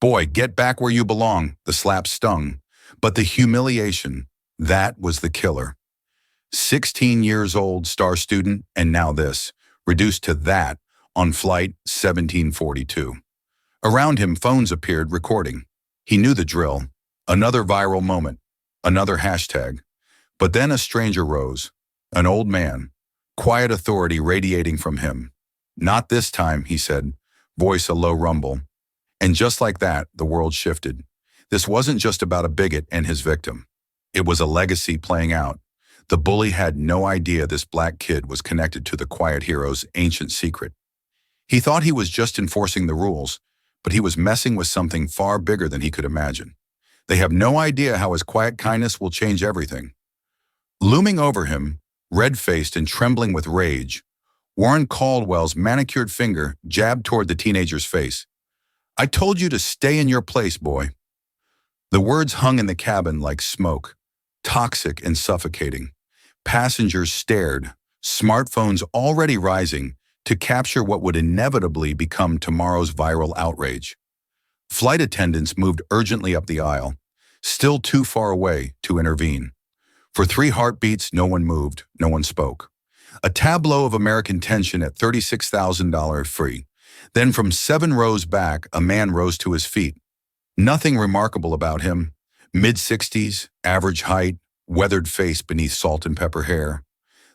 Boy, get back where you belong. The slap stung. But the humiliation, that was the killer. 16 years old, star student, and now this, reduced to that on Flight 1742. Around him, phones appeared recording. He knew the drill. Another viral moment. Another hashtag. But then a stranger rose. An old man. Quiet authority radiating from him. "Not this time," he said, voice a low rumble. And just like that, the world shifted. This wasn't just about a bigot and his victim. It was a legacy playing out. The bully had no idea this black kid was connected to the quiet hero's ancient secret. He thought he was just enforcing the rules, but he was messing with something far bigger than he could imagine. They have no idea how his quiet kindness will change everything. Looming over him, red-faced and trembling with rage, Warren Caldwell's manicured finger jabbed toward the teenager's face. "I told you to stay in your place, boy." The words hung in the cabin like smoke, toxic and suffocating. Passengers stared, smartphones already rising, to capture what would inevitably become tomorrow's viral outrage. Flight attendants moved urgently up the aisle, still too far away to intervene. For 3 heartbeats, no one moved, no one spoke. A tableau of American tension at $36,000 free. Then from 7 rows back, a man rose to his feet. Nothing remarkable about him. Mid-60s, average height, weathered face beneath salt and pepper hair.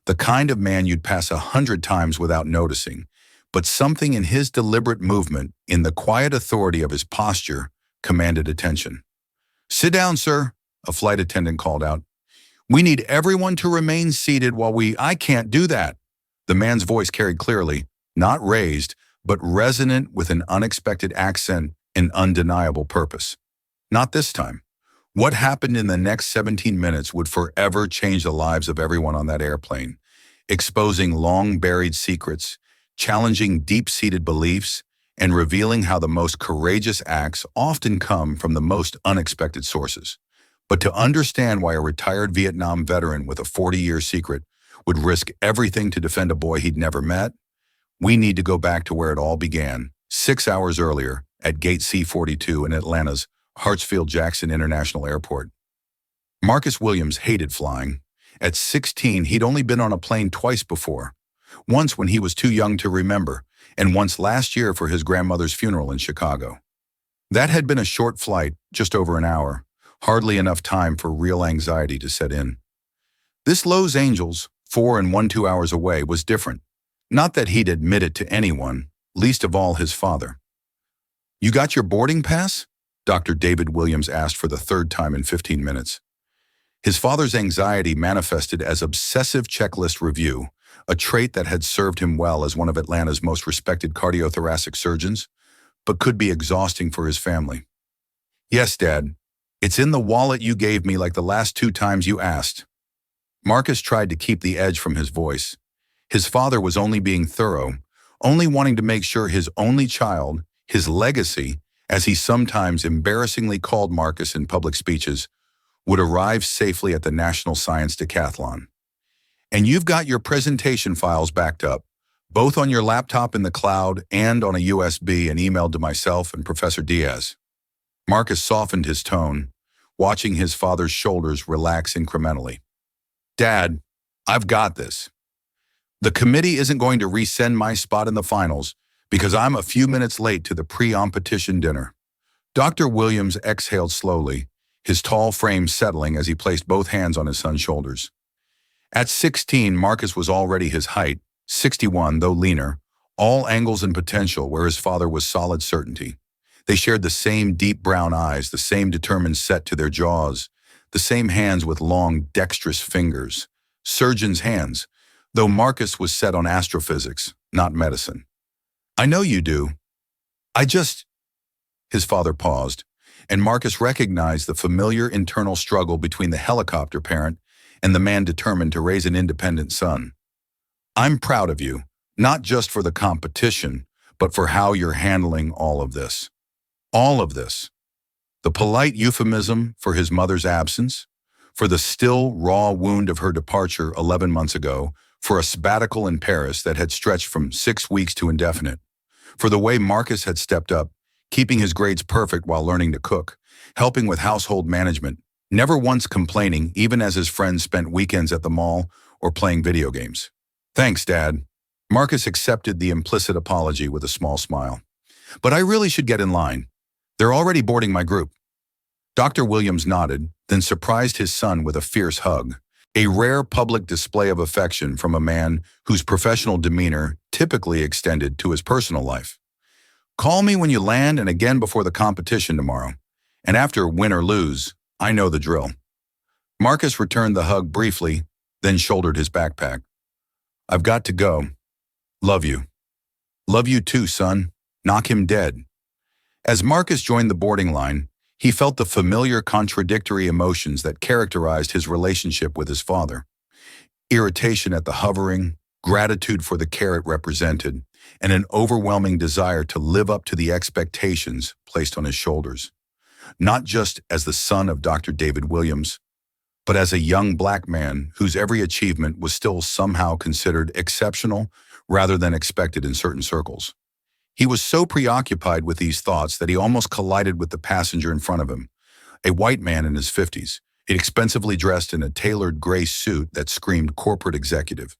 The kind of man you'd pass 100 times without noticing. But something in his deliberate movement, in the quiet authority of his posture, commanded attention. "Sit down, sir," a flight attendant called out. "We need everyone to remain seated while I can't do that." The man's voice carried clearly, not raised, but resonant with an unexpected accent and undeniable purpose. Not this time. What happened in the next 17 minutes would forever change the lives of everyone on that airplane, exposing long-buried secrets, challenging deep-seated beliefs, and revealing how the most courageous acts often come from the most unexpected sources. But to understand why a retired Vietnam veteran with a 40-year secret would risk everything to defend a boy he'd never met, we need to go back to where it all began, 6 hours earlier at Gate C-42 in Atlanta's Hartsfield-Jackson International Airport. Marcus Williams hated flying. At 16, he'd only been on a plane twice before. Once when he was too young to remember, and once last year for his grandmother's funeral in Chicago. That had been a short flight, just over an hour, hardly enough time for real anxiety to set in. This Los Angeles, 4 and 1/2 hours away, was different. Not that he'd admit it to anyone, least of all his father. "You got your boarding pass?" Dr. David Williams asked for the 3rd time in 15 minutes. His father's anxiety manifested as obsessive checklist review, a trait that had served him well as one of Atlanta's most respected cardiothoracic surgeons, but could be exhausting for his family. "Yes, Dad. It's in the wallet you gave me like the last 2 times you asked." Marcus tried to keep the edge from his voice. His father was only being thorough, only wanting to make sure his only child, his legacy, as he sometimes embarrassingly called Marcus in public speeches, would arrive safely at the National Science Decathlon. "And you've got your presentation files backed up, both on your laptop in the cloud and on a USB and emailed to myself and Professor Diaz." Marcus softened his tone, watching his father's shoulders relax incrementally. "Dad, I've got this. The committee isn't going to resend my spot in the finals because I'm a few minutes late to the pre-competition dinner." Dr. Williams exhaled slowly, his tall frame settling as he placed both hands on his son's shoulders. At 16, Marcus was already his height, 61 though leaner, all angles and potential where his father was solid certainty. They shared the same deep brown eyes, the same determined set to their jaws, the same hands with long, dexterous fingers. Surgeon's hands, though Marcus was set on astrophysics, not medicine. "I know you do. His father paused, and Marcus recognized the familiar internal struggle between the helicopter parent and the man determined to raise an independent son. "I'm proud of you, not just for the competition, but for how you're handling all of this." All of this. The polite euphemism for his mother's absence, for the still raw wound of her departure 11 months ago, for a sabbatical in Paris that had stretched from 6 weeks to indefinite, for the way Marcus had stepped up, keeping his grades perfect while learning to cook, helping with household management, never once complaining even as his friends spent weekends at the mall or playing video games. Thanks, Dad. Marcus accepted the implicit apology with a small smile. But I really should get in line. They're already boarding my group. Dr. Williams nodded, then surprised his son with a fierce hug, a rare public display of affection from a man whose professional demeanor typically extended to his personal life. Call me when you land and again before the competition tomorrow. And after win or lose, I know the drill. Marcus returned the hug briefly, then shouldered his backpack. I've got to go. Love you. Love you too, son. Knock him dead. As Marcus joined the boarding line, he felt the familiar contradictory emotions that characterized his relationship with his father. Irritation at the hovering, gratitude for the care it represented, and an overwhelming desire to live up to the expectations placed on his shoulders. Not just as the son of Dr. David Williams, but as a young black man whose every achievement was still somehow considered exceptional rather than expected in certain circles. He was so preoccupied with these thoughts that he almost collided with the passenger in front of him, a white man in his 50s, expensively dressed in a tailored gray suit that screamed corporate executive.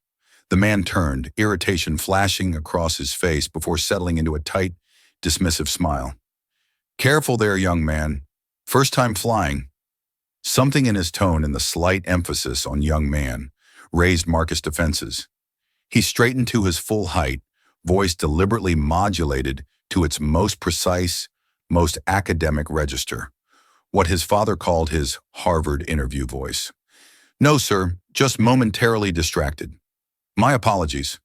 The man turned, irritation flashing across his face before settling into a tight, dismissive smile. Careful there, young man. First time flying. Something in his tone and the slight emphasis on young man raised Marcus' defenses. He straightened to his full height, voice deliberately modulated to its most precise, most academic register, what his father called his Harvard interview voice. No, sir, just momentarily distracted. My apologies.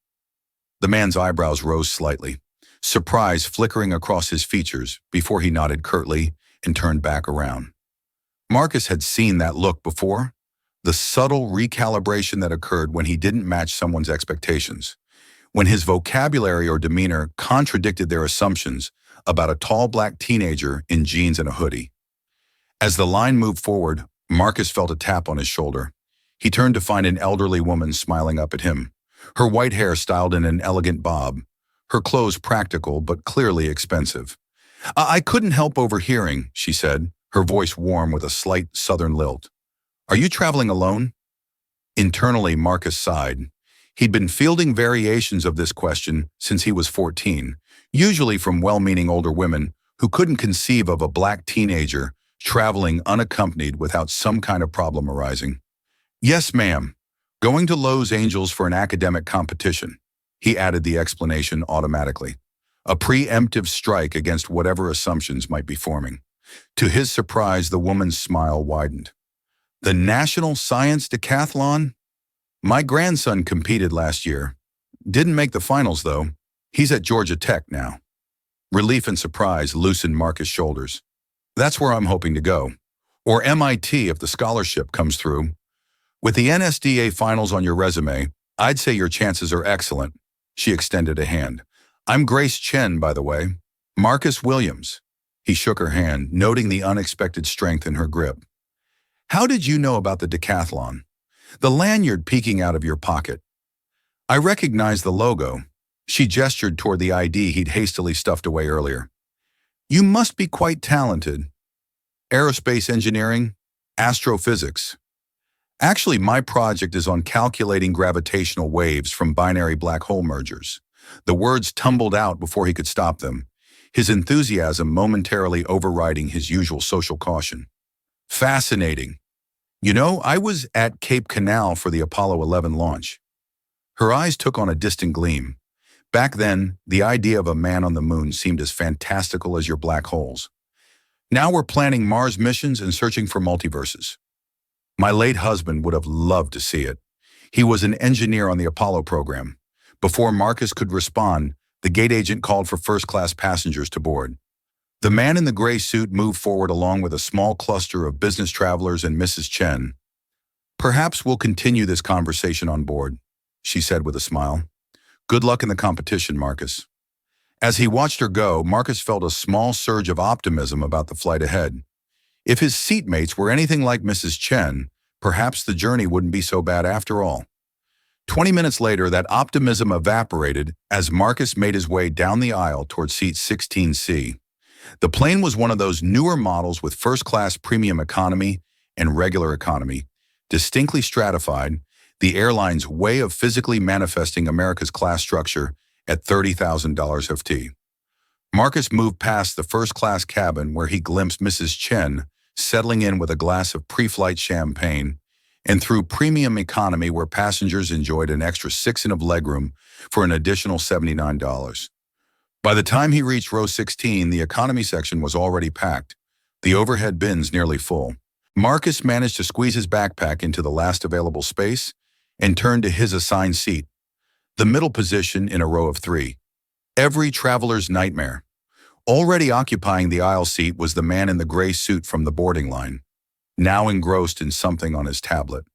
The man's eyebrows rose slightly, surprise flickering across his features before he nodded curtly and turned back around. Marcus had seen that look before, the subtle recalibration that occurred when he didn't match someone's expectations, when his vocabulary or demeanor contradicted their assumptions about a tall black teenager in jeans and a hoodie. As the line moved forward, Marcus felt a tap on his shoulder. He turned to find an elderly woman smiling up at him, her white hair styled in an elegant bob, her clothes practical but clearly expensive. I couldn't help overhearing, she said, her voice warm with a slight southern lilt. Are you traveling alone? Internally, Marcus sighed. He'd been fielding variations of this question since he was 14, usually from well-meaning older women who couldn't conceive of a black teenager traveling unaccompanied without some kind of problem arising. Yes, ma'am. Going to Los Angeles for an academic competition. He added the explanation automatically. A preemptive strike against whatever assumptions might be forming. To his surprise, the woman's smile widened. The National Science Decathlon? My grandson competed last year. Didn't make the finals, though. He's at Georgia Tech now. Relief and surprise loosened Marcus' shoulders. That's where I'm hoping to go. Or MIT if the scholarship comes through. With the NSDA finals on your resume, I'd say your chances are excellent. She extended a hand. I'm Grace Chen, by the way. Marcus Williams. He shook her hand, noting the unexpected strength in her grip. How did you know about the decathlon? The lanyard peeking out of your pocket. I recognized the logo. She gestured toward the ID he'd hastily stuffed away earlier. You must be quite talented. Aerospace engineering? Astrophysics. Actually, my project is on calculating gravitational waves from binary black hole mergers. The words tumbled out before he could stop them, his enthusiasm momentarily overriding his usual social caution. Fascinating. You know, I was at Cape Canaveral for the Apollo 11 launch. Her eyes took on a distant gleam. Back then, the idea of a man on the moon seemed as fantastical as your black holes. Now we're planning Mars missions and searching for multiverses. My late husband would have loved to see it. He was an engineer on the Apollo program. Before Marcus could respond, the gate agent called for first-class passengers to board. The man in the gray suit moved forward along with a small cluster of business travelers and Mrs. Chen. Perhaps we'll continue this conversation on board, she said with a smile. Good luck in the competition, Marcus. As he watched her go, Marcus felt a small surge of optimism about the flight ahead. If his seatmates were anything like Mrs. Chen, perhaps the journey wouldn't be so bad after all. 20 minutes later, that optimism evaporated as Marcus made his way down the aisle toward seat 16C. The plane was one of those newer models with first-class premium economy and regular economy, distinctly stratified, the airline's way of physically manifesting America's class structure at $30,000 FT. Marcus moved past the first-class cabin where he glimpsed Mrs. Chen settling in with a glass of pre-flight champagne, and through premium economy where passengers enjoyed an extra 6 in of legroom for an additional $79. By the time he reached row 16, the economy section was already packed, the overhead bins nearly full. Marcus managed to squeeze his backpack into the last available space and turned to his assigned seat, the middle position in a row of 3. Every traveler's nightmare. Already occupying the aisle seat was the man in the gray suit from the boarding line, now engrossed in something on his tablet.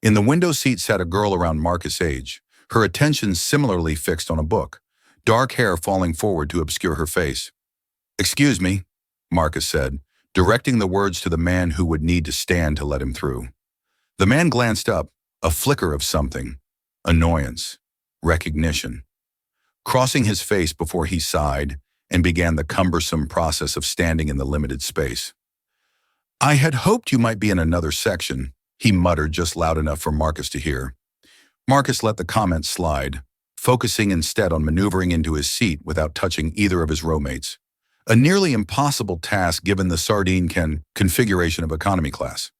In the window seat sat a girl around Marcus' age, her attention similarly fixed on a book, dark hair falling forward to obscure her face. "Excuse me," Marcus said, directing the words to the man who would need to stand to let him through. The man glanced up, a flicker of something, annoyance, recognition, crossing his face before he sighed and began the cumbersome process of standing in the limited space. "I had hoped you might be in another section," he muttered just loud enough for Marcus to hear. Marcus let the comment slide, focusing instead on maneuvering into his seat without touching either of his rowmates. A nearly impossible task given the sardine can configuration of economy class.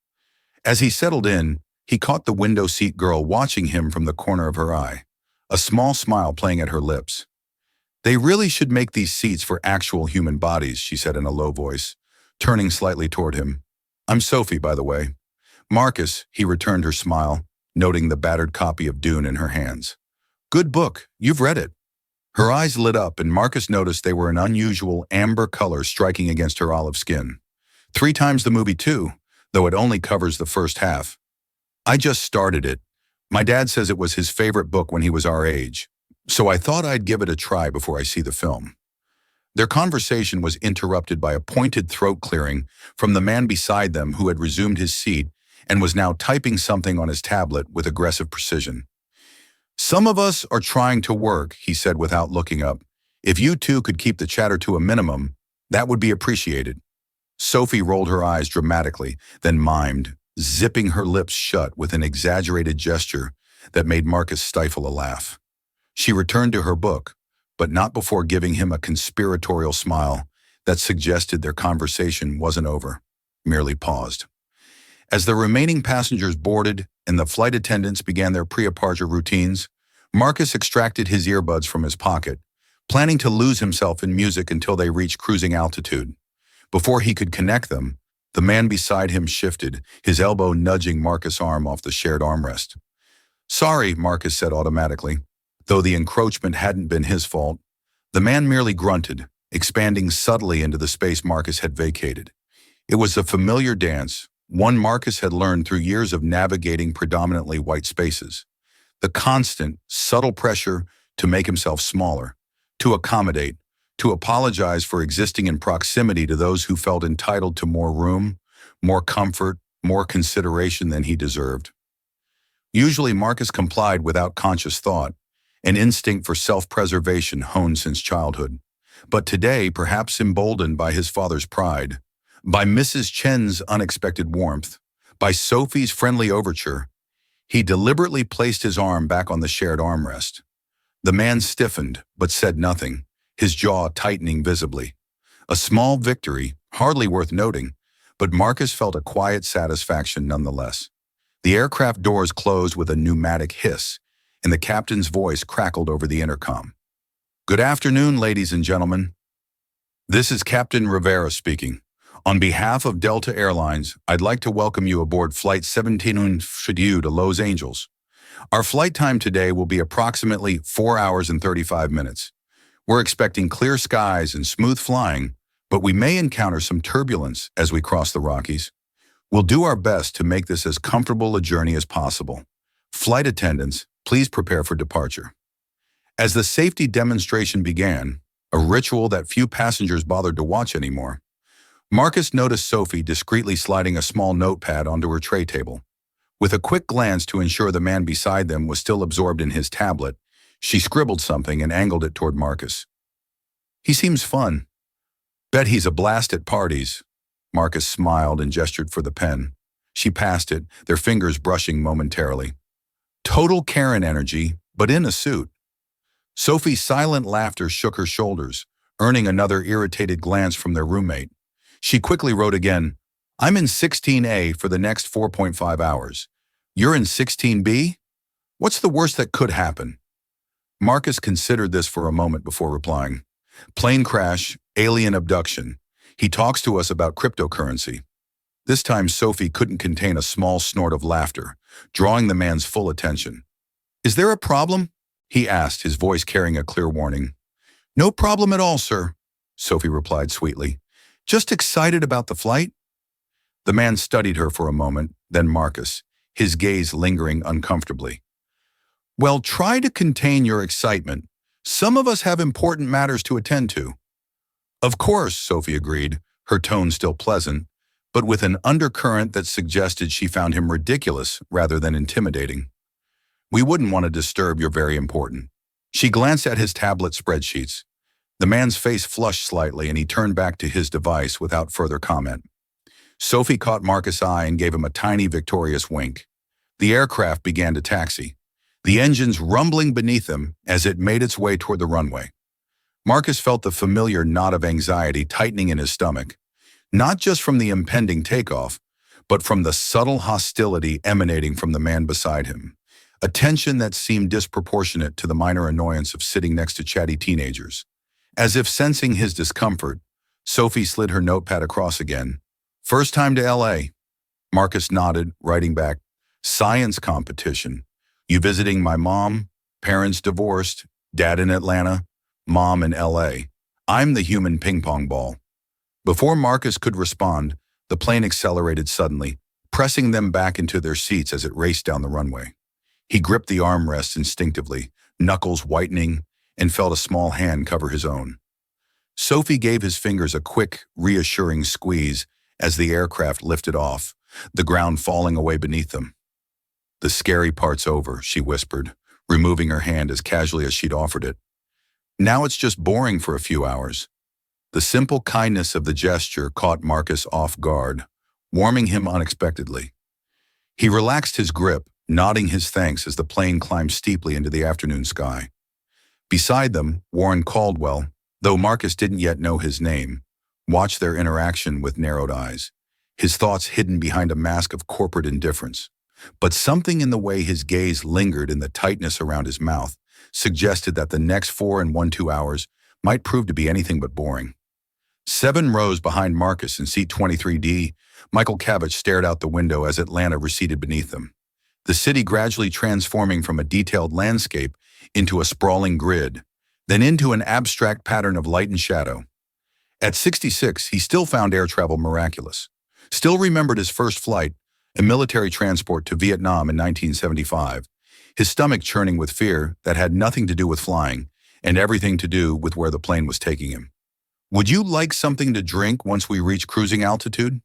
As he settled in, he caught the window seat girl watching him from the corner of her eye, a small smile playing at her lips. "They really should make these seats for actual human bodies," she said in a low voice, turning slightly toward him. "I'm Sophie, by the way." "Marcus," he returned her smile, noting the battered copy of Dune in her hands. "Good book. You've read it." Her eyes lit up, and Marcus noticed they were an unusual amber color striking against her olive skin. 3 times the movie, too, though it only covers the first half. "I just started it. My dad says it was his favorite book when he was our age, so I thought I'd give it a try before I see the film." Their conversation was interrupted by a pointed throat clearing from the man beside them who had resumed his seat and was now typing something on his tablet with aggressive precision. "Some of us are trying to work," he said without looking up. "If you two could keep the chatter to a minimum, that would be appreciated." Sophie rolled her eyes dramatically, then mimed, zipping her lips shut with an exaggerated gesture that made Marcus stifle a laugh. She returned to her book, but not before giving him a conspiratorial smile that suggested their conversation wasn't over, merely paused. As the remaining passengers boarded and the flight attendants began their pre-departure routines, Marcus extracted his earbuds from his pocket, planning to lose himself in music until they reached cruising altitude. Before he could connect them, the man beside him shifted, his elbow nudging Marcus' arm off the shared armrest. "Sorry," Marcus said automatically, though the encroachment hadn't been his fault. The man merely grunted, expanding subtly into the space Marcus had vacated. It was a familiar dance, one Marcus had learned through years of navigating predominantly white spaces. The constant, subtle pressure to make himself smaller, to accommodate, to apologize for existing in proximity to those who felt entitled to more room, more comfort, more consideration than he deserved. Usually Marcus complied without conscious thought, an instinct for self-preservation honed since childhood. But today, perhaps emboldened by his father's pride, by Mrs. Chen's unexpected warmth, by Sophie's friendly overture, he deliberately placed his arm back on the shared armrest. The man stiffened, but said nothing, his jaw tightening visibly. A small victory, hardly worth noting, but Marcus felt a quiet satisfaction nonetheless. The aircraft doors closed with a pneumatic hiss, and the captain's voice crackled over the intercom. "Good afternoon, ladies and gentlemen. This is Captain Rivera speaking. On behalf of Delta Airlines, I'd like to welcome you aboard Flight 17 to Los Angeles. Our flight time today will be approximately 4 hours and 35 minutes. We're expecting clear skies and smooth flying, but we may encounter some turbulence as we cross the Rockies. We'll do our best to make this as comfortable a journey as possible. Flight attendants, please prepare for departure." As the safety demonstration began, a ritual that few passengers bothered to watch anymore, Marcus noticed Sophie discreetly sliding a small notepad onto her tray table. With a quick glance to ensure the man beside them was still absorbed in his tablet, she scribbled something and angled it toward Marcus. "He seems fun." Bet he's a blast at parties. Marcus smiled and gestured for the pen. She passed it, their fingers brushing momentarily. Total Karen energy, but in a suit. Sophie's silent laughter shook her shoulders, earning another irritated glance from their roommate. She quickly wrote again, I'm in 16A for the next 4.5 hours. You're in 16B? What's the worst that could happen? Marcus considered this for a moment before replying. Plane crash, alien abduction. He talks to us about cryptocurrency. This time Sophie couldn't contain a small snort of laughter, drawing the man's full attention. Is there a problem? He asked, his voice carrying a clear warning. No problem at all, sir, Sophie replied sweetly. Just excited about the flight? The man studied her for a moment, then Marcus, his gaze lingering uncomfortably. Well, try to contain your excitement. Some of us have important matters to attend to. Of course, Sophie agreed, her tone still pleasant, but with an undercurrent that suggested she found him ridiculous rather than intimidating. We wouldn't want to disturb your very important. She glanced at his tablet spreadsheets. The man's face flushed slightly and he turned back to his device without further comment. Sophie caught Marcus' eye and gave him a tiny victorious wink. The aircraft began to taxi, the engines rumbling beneath them as it made its way toward the runway. Marcus felt the familiar knot of anxiety tightening in his stomach, not just from the impending takeoff, but from the subtle hostility emanating from the man beside him, a tension that seemed disproportionate to the minor annoyance of sitting next to chatty teenagers. As if sensing his discomfort, Sophie slid her notepad across again. First time to L.A. Marcus nodded, writing back, Science competition. You visiting my mom? Parents divorced, dad in Atlanta, mom in L.A. I'm the human ping pong ball. Before Marcus could respond, the plane accelerated suddenly, pressing them back into their seats as it raced down the runway. He gripped the armrests instinctively, knuckles whitening, and felt a small hand cover his own. Sophie gave his fingers a quick, reassuring squeeze as the aircraft lifted off, the ground falling away beneath them. The scary part's over, she whispered, removing her hand as casually as she'd offered it. Now it's just boring for a few hours. The simple kindness of the gesture caught Marcus off guard, warming him unexpectedly. He relaxed his grip, nodding his thanks as the plane climbed steeply into the afternoon sky. Beside them, Warren Caldwell, though Marcus didn't yet know his name, watched their interaction with narrowed eyes, his thoughts hidden behind a mask of corporate indifference. But something in the way his gaze lingered in the tightness around his mouth suggested that the next 4 and 1/2 hours might prove to be anything but boring. 7 rows behind Marcus in seat 23D, Michael Cavich stared out the window as Atlanta receded beneath them, the city gradually transforming from a detailed landscape into a sprawling grid, then into an abstract pattern of light and shadow. At 66, he still found air travel miraculous, still remembered his first flight, a military transport to Vietnam in 1975, his stomach churning with fear that had nothing to do with flying and everything to do with where the plane was taking him. Would you like something to drink once we reach cruising altitude?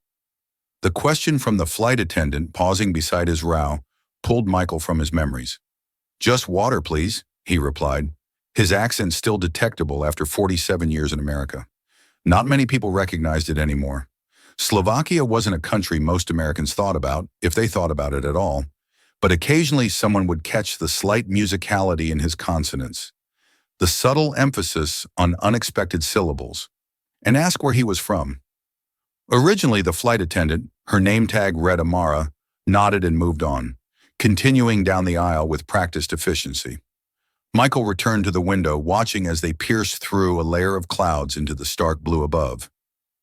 The question from the flight attendant pausing beside his row pulled Michael from his memories. Just water, please, he replied, his accent still detectable after 47 years in America. Not many people recognized it anymore. Slovakia wasn't a country most Americans thought about, if they thought about it at all, but occasionally someone would catch the slight musicality in his consonants, the subtle emphasis on unexpected syllables, and ask where he was from. Originally, the flight attendant, her name tag read Amara, nodded and moved on, continuing down the aisle with practiced efficiency. Michael returned to the window, watching as they pierced through a layer of clouds into the stark blue above.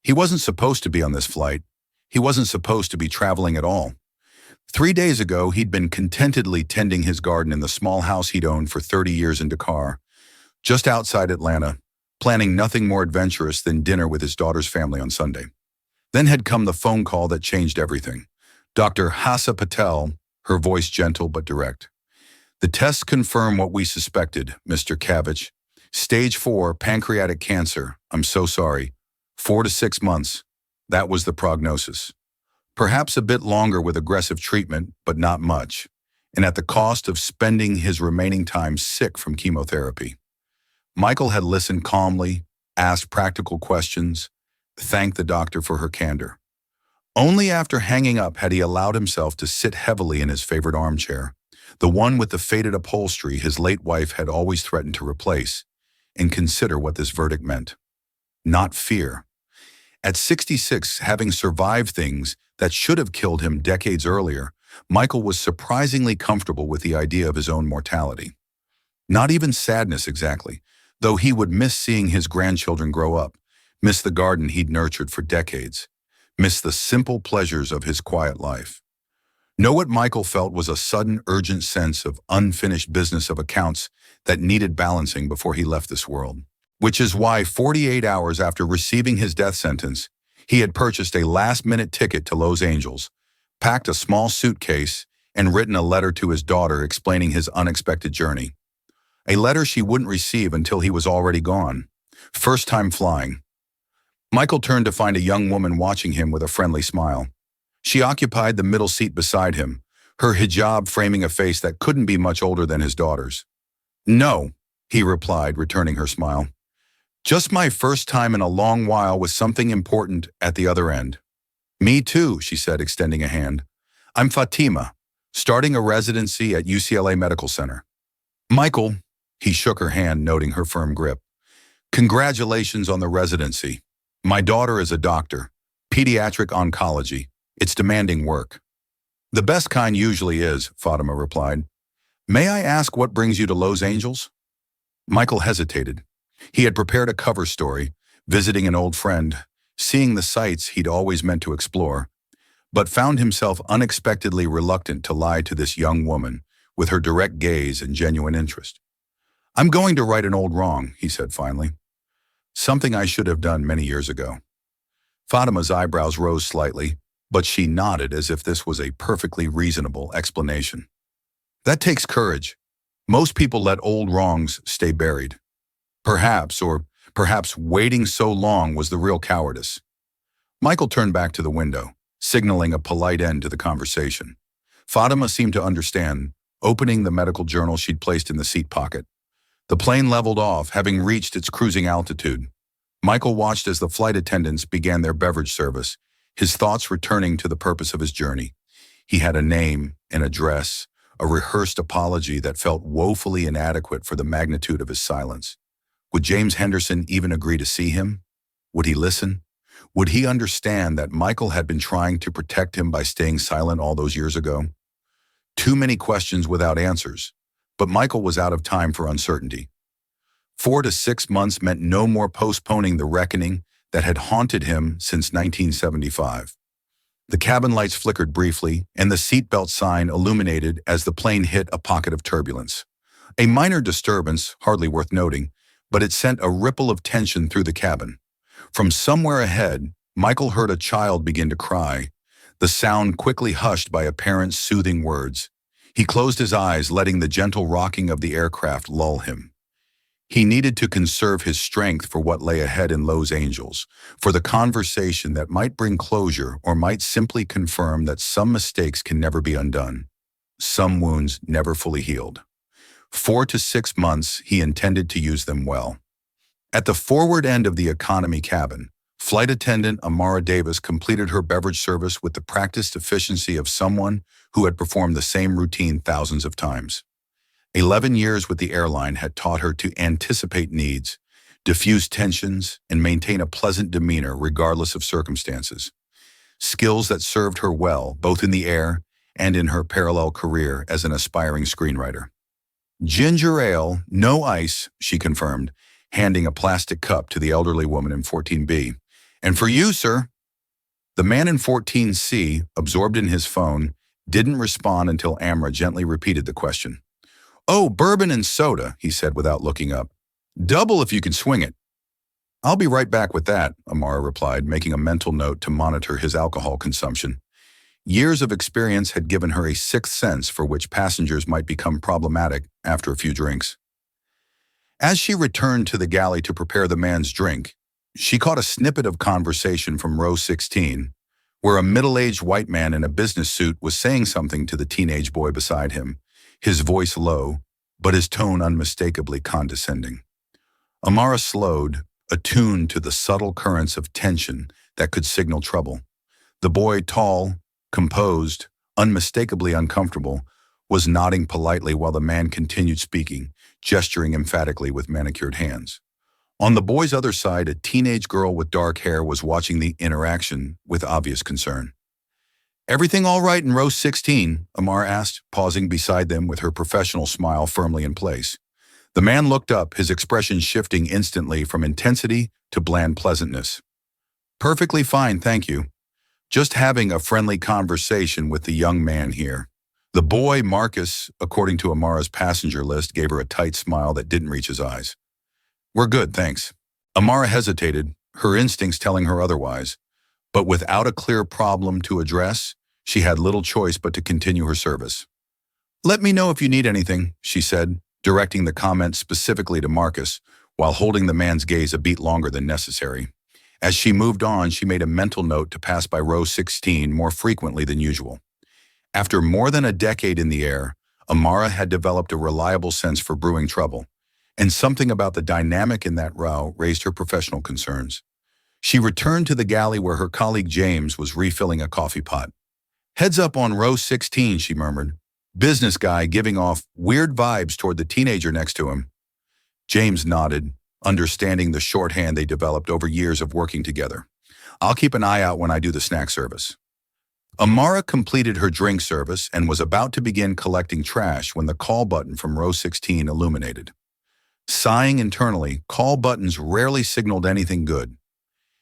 He wasn't supposed to be on this flight. He wasn't supposed to be traveling at all. 3 days ago, he'd been contentedly tending his garden in the small house he'd owned for 30 years in Dakar, just outside Atlanta, planning nothing more adventurous than dinner with his daughter's family on Sunday. Then had come the phone call that changed everything. Dr. Hassa Patel, her voice gentle but direct. The tests confirm what we suspected, Mr. Cavich. Stage 4 pancreatic cancer. I'm so sorry. 4 to 6 months. That was the prognosis. Perhaps a bit longer with aggressive treatment, but not much, and at the cost of spending his remaining time sick from chemotherapy. Michael had listened calmly, asked practical questions, thanked the doctor for her candor. Only after hanging up had he allowed himself to sit heavily in his favorite armchair, the one with the faded upholstery his late wife had always threatened to replace, and consider what this verdict meant. Not fear. At 66, having survived things that should have killed him decades earlier, Michael was surprisingly comfortable with the idea of his own mortality. Not even sadness exactly, though he would miss seeing his grandchildren grow up, miss the garden he'd nurtured for decades, miss the simple pleasures of his quiet life. No, what Michael felt was a sudden, urgent sense of unfinished business of accounts that needed balancing before he left this world. Which is why 48 hours after receiving his death sentence, he had purchased a last-minute ticket to Los Angeles, packed a small suitcase, and written a letter to his daughter explaining his unexpected journey. A letter she wouldn't receive until he was already gone. First time flying. Michael turned to find a young woman watching him with a friendly smile. She occupied the middle seat beside him, her hijab framing a face that couldn't be much older than his daughter's. "No," he replied, returning her smile. "Just my first time in a long while with something important at the other end." "Me too," she said, extending a hand. "I'm Fatima, starting a residency at UCLA Medical Center." "Michael," he shook her hand, noting her firm grip. "Congratulations on the residency. My daughter is a doctor, pediatric oncology. It's demanding work." "The best kind usually is," Fatima replied. "May I ask what brings you to Los Angeles?" Michael hesitated. He had prepared a cover story, visiting an old friend, seeing the sights he'd always meant to explore, but found himself unexpectedly reluctant to lie to this young woman with her direct gaze and genuine interest. "I'm going to right an old wrong," he said finally. "Something I should have done many years ago." Fatima's eyebrows rose slightly, but she nodded as if this was a perfectly reasonable explanation. "That takes courage. Most people let old wrongs stay buried. Perhaps waiting so long was the real cowardice." Michael turned back to the window, signaling a polite end to the conversation. Fatima seemed to understand, opening the medical journal she'd placed in the seat pocket. The plane leveled off, having reached its cruising altitude. Michael watched as the flight attendants began their beverage service, his thoughts returning to the purpose of his journey. He had a name, an address, a rehearsed apology that felt woefully inadequate for the magnitude of his silence. Would James Henderson even agree to see him? Would he listen? Would he understand that Michael had been trying to protect him by staying silent all those years ago? Too many questions without answers, but Michael was out of time for uncertainty. 4 to 6 months meant no more postponing the reckoning that had haunted him since 1975. The cabin lights flickered briefly, and the seatbelt sign illuminated as the plane hit a pocket of turbulence. A minor disturbance, hardly worth noting, but it sent a ripple of tension through the cabin. From somewhere ahead, Michael heard a child begin to cry, the sound quickly hushed by a parent's soothing words. He closed his eyes, letting the gentle rocking of the aircraft lull him. He needed to conserve his strength for what lay ahead in Los Angeles, for the conversation that might bring closure or might simply confirm that some mistakes can never be undone, some wounds never fully healed. 4 to 6 months, he intended to use them well. At the forward end of the economy cabin, flight attendant Amara Davis completed her beverage service with the practiced efficiency of someone who had performed the same routine thousands of times. 11 years with the airline had taught her to anticipate needs, diffuse tensions, and maintain a pleasant demeanor regardless of circumstances. Skills that served her well, both in the air and in her parallel career as an aspiring screenwriter. "Ginger ale, no ice," she confirmed, handing a plastic cup to the elderly woman in 14B. "And for you, sir." The man in 14C, absorbed in his phone, didn't respond until Amra gently repeated the question. "Oh, bourbon and soda," he said without looking up. "Double if you can swing it." "I'll be right back with that," Amara replied, making a mental note to monitor his alcohol consumption. Years of experience had given her a sixth sense for which passengers might become problematic after a few drinks. As she returned to the galley to prepare the man's drink, she caught a snippet of conversation from row 16, where a middle-aged white man in a business suit was saying something to the teenage boy beside him, his voice low, but his tone unmistakably condescending. Amara slowed, attuned to the subtle currents of tension that could signal trouble. The boy, tall, composed, unmistakably uncomfortable, was nodding politely while the man continued speaking, gesturing emphatically with manicured hands. On the boy's other side, a teenage girl with dark hair was watching the interaction with obvious concern. "Everything all right in row 16?" Amara asked, pausing beside them with her professional smile firmly in place. The man looked up, his expression shifting instantly from intensity to bland pleasantness. "Perfectly fine, thank you. Just having a friendly conversation with the young man here." The boy, Marcus, according to Amara's passenger list, gave her a tight smile that didn't reach his eyes. "We're good, thanks." Amara hesitated, her instincts telling her otherwise, but without a clear problem to address, she had little choice but to continue her service. "Let me know if you need anything," she said, directing the comment specifically to Marcus, while holding the man's gaze a beat longer than necessary. As she moved on, she made a mental note to pass by row 16 more frequently than usual. After more than a decade in the air, Amara had developed a reliable sense for brewing trouble, and something about the dynamic in that row raised her professional concerns. She returned to the galley where her colleague James was refilling a coffee pot. "Heads up on row 16, she murmured. "Business guy giving off weird vibes toward the teenager next to him." James nodded, understanding the shorthand they developed over years of working together. "I'll keep an eye out when I do the snack service." Amara completed her drink service and was about to begin collecting trash when the call button from row 16 illuminated. Sighing internally, call buttons rarely signaled anything good.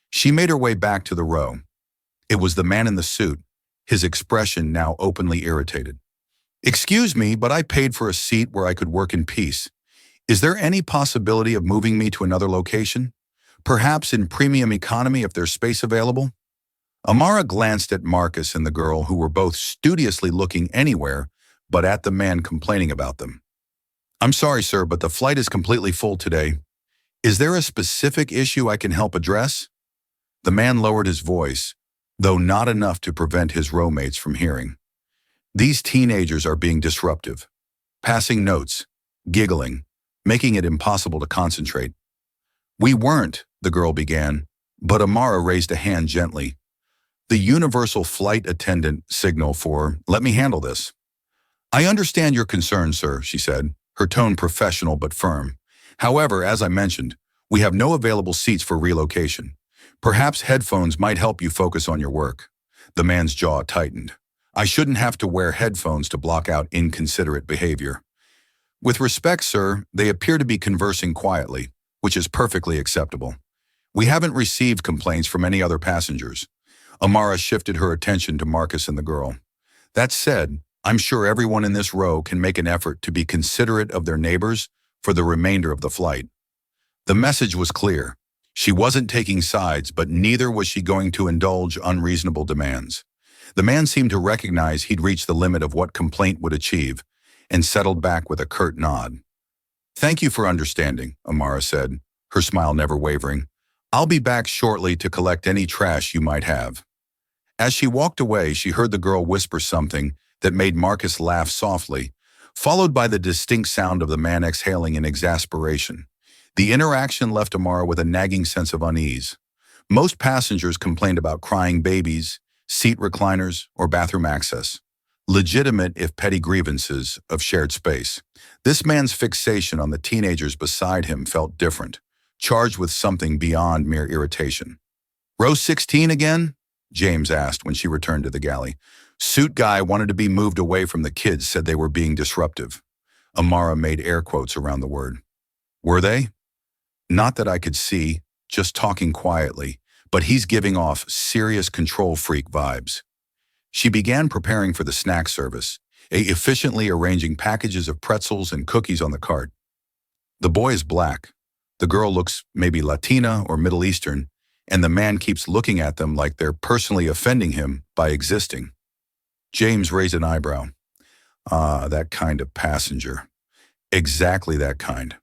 She made her way back to the row. It was the man in the suit, his expression now openly irritated. "Excuse me, but I paid for a seat where I could work in peace. Is there any possibility of moving me to another location? Perhaps in premium economy if there's space available?" Amara glanced at Marcus and the girl, who were both studiously looking anywhere but at the man complaining about them. "I'm sorry, sir, but the flight is completely full today. Is there a specific issue I can help address?" The man lowered his voice, though not enough to prevent his rowmates from hearing. "These teenagers are being disruptive, passing notes, giggling, making it impossible to concentrate." "We weren't," the girl began, but Amara raised a hand gently. The universal flight attendant signal for, "Let me handle this." "I understand your concern, sir," she said, her tone professional but firm. "However, as I mentioned, we have no available seats for relocation. Perhaps headphones might help you focus on your work." The man's jaw tightened. "I shouldn't have to wear headphones to block out inconsiderate behavior." "With respect, sir, they appear to be conversing quietly, which is perfectly acceptable. We haven't received complaints from any other passengers." Amara shifted her attention to Marcus and the girl. "That said, I'm sure everyone in this row can make an effort to be considerate of their neighbors for the remainder of the flight." The message was clear. She wasn't taking sides, but neither was she going to indulge unreasonable demands. The man seemed to recognize he'd reached the limit of what complaint would achieve, and settled back with a curt nod. "Thank you for understanding," Amara said, her smile never wavering. "I'll be back shortly to collect any trash you might have." As she walked away, she heard the girl whisper something that made Marcus laugh softly, followed by the distinct sound of the man exhaling in exasperation. The interaction left Amara with a nagging sense of unease. Most passengers complained about crying babies, seat recliners, or bathroom access. Legitimate, if petty, grievances of shared space. This man's fixation on the teenagers beside him felt different, charged with something beyond mere irritation. "Row 16 again?" James asked when she returned to the galley. "Suit guy wanted to be moved away from the kids, said they were being disruptive." Amara made air quotes around the word. "Were they?" "Not that I could see, just talking quietly, but he's giving off serious control freak vibes." She began preparing for the snack service, efficiently arranging packages of pretzels and cookies on the cart. The boy is black. The girl looks maybe Latina or Middle Eastern, and the man keeps looking at them like they're personally offending him by existing. James raised an eyebrow. "Ah, that kind of passenger." Exactly that kind.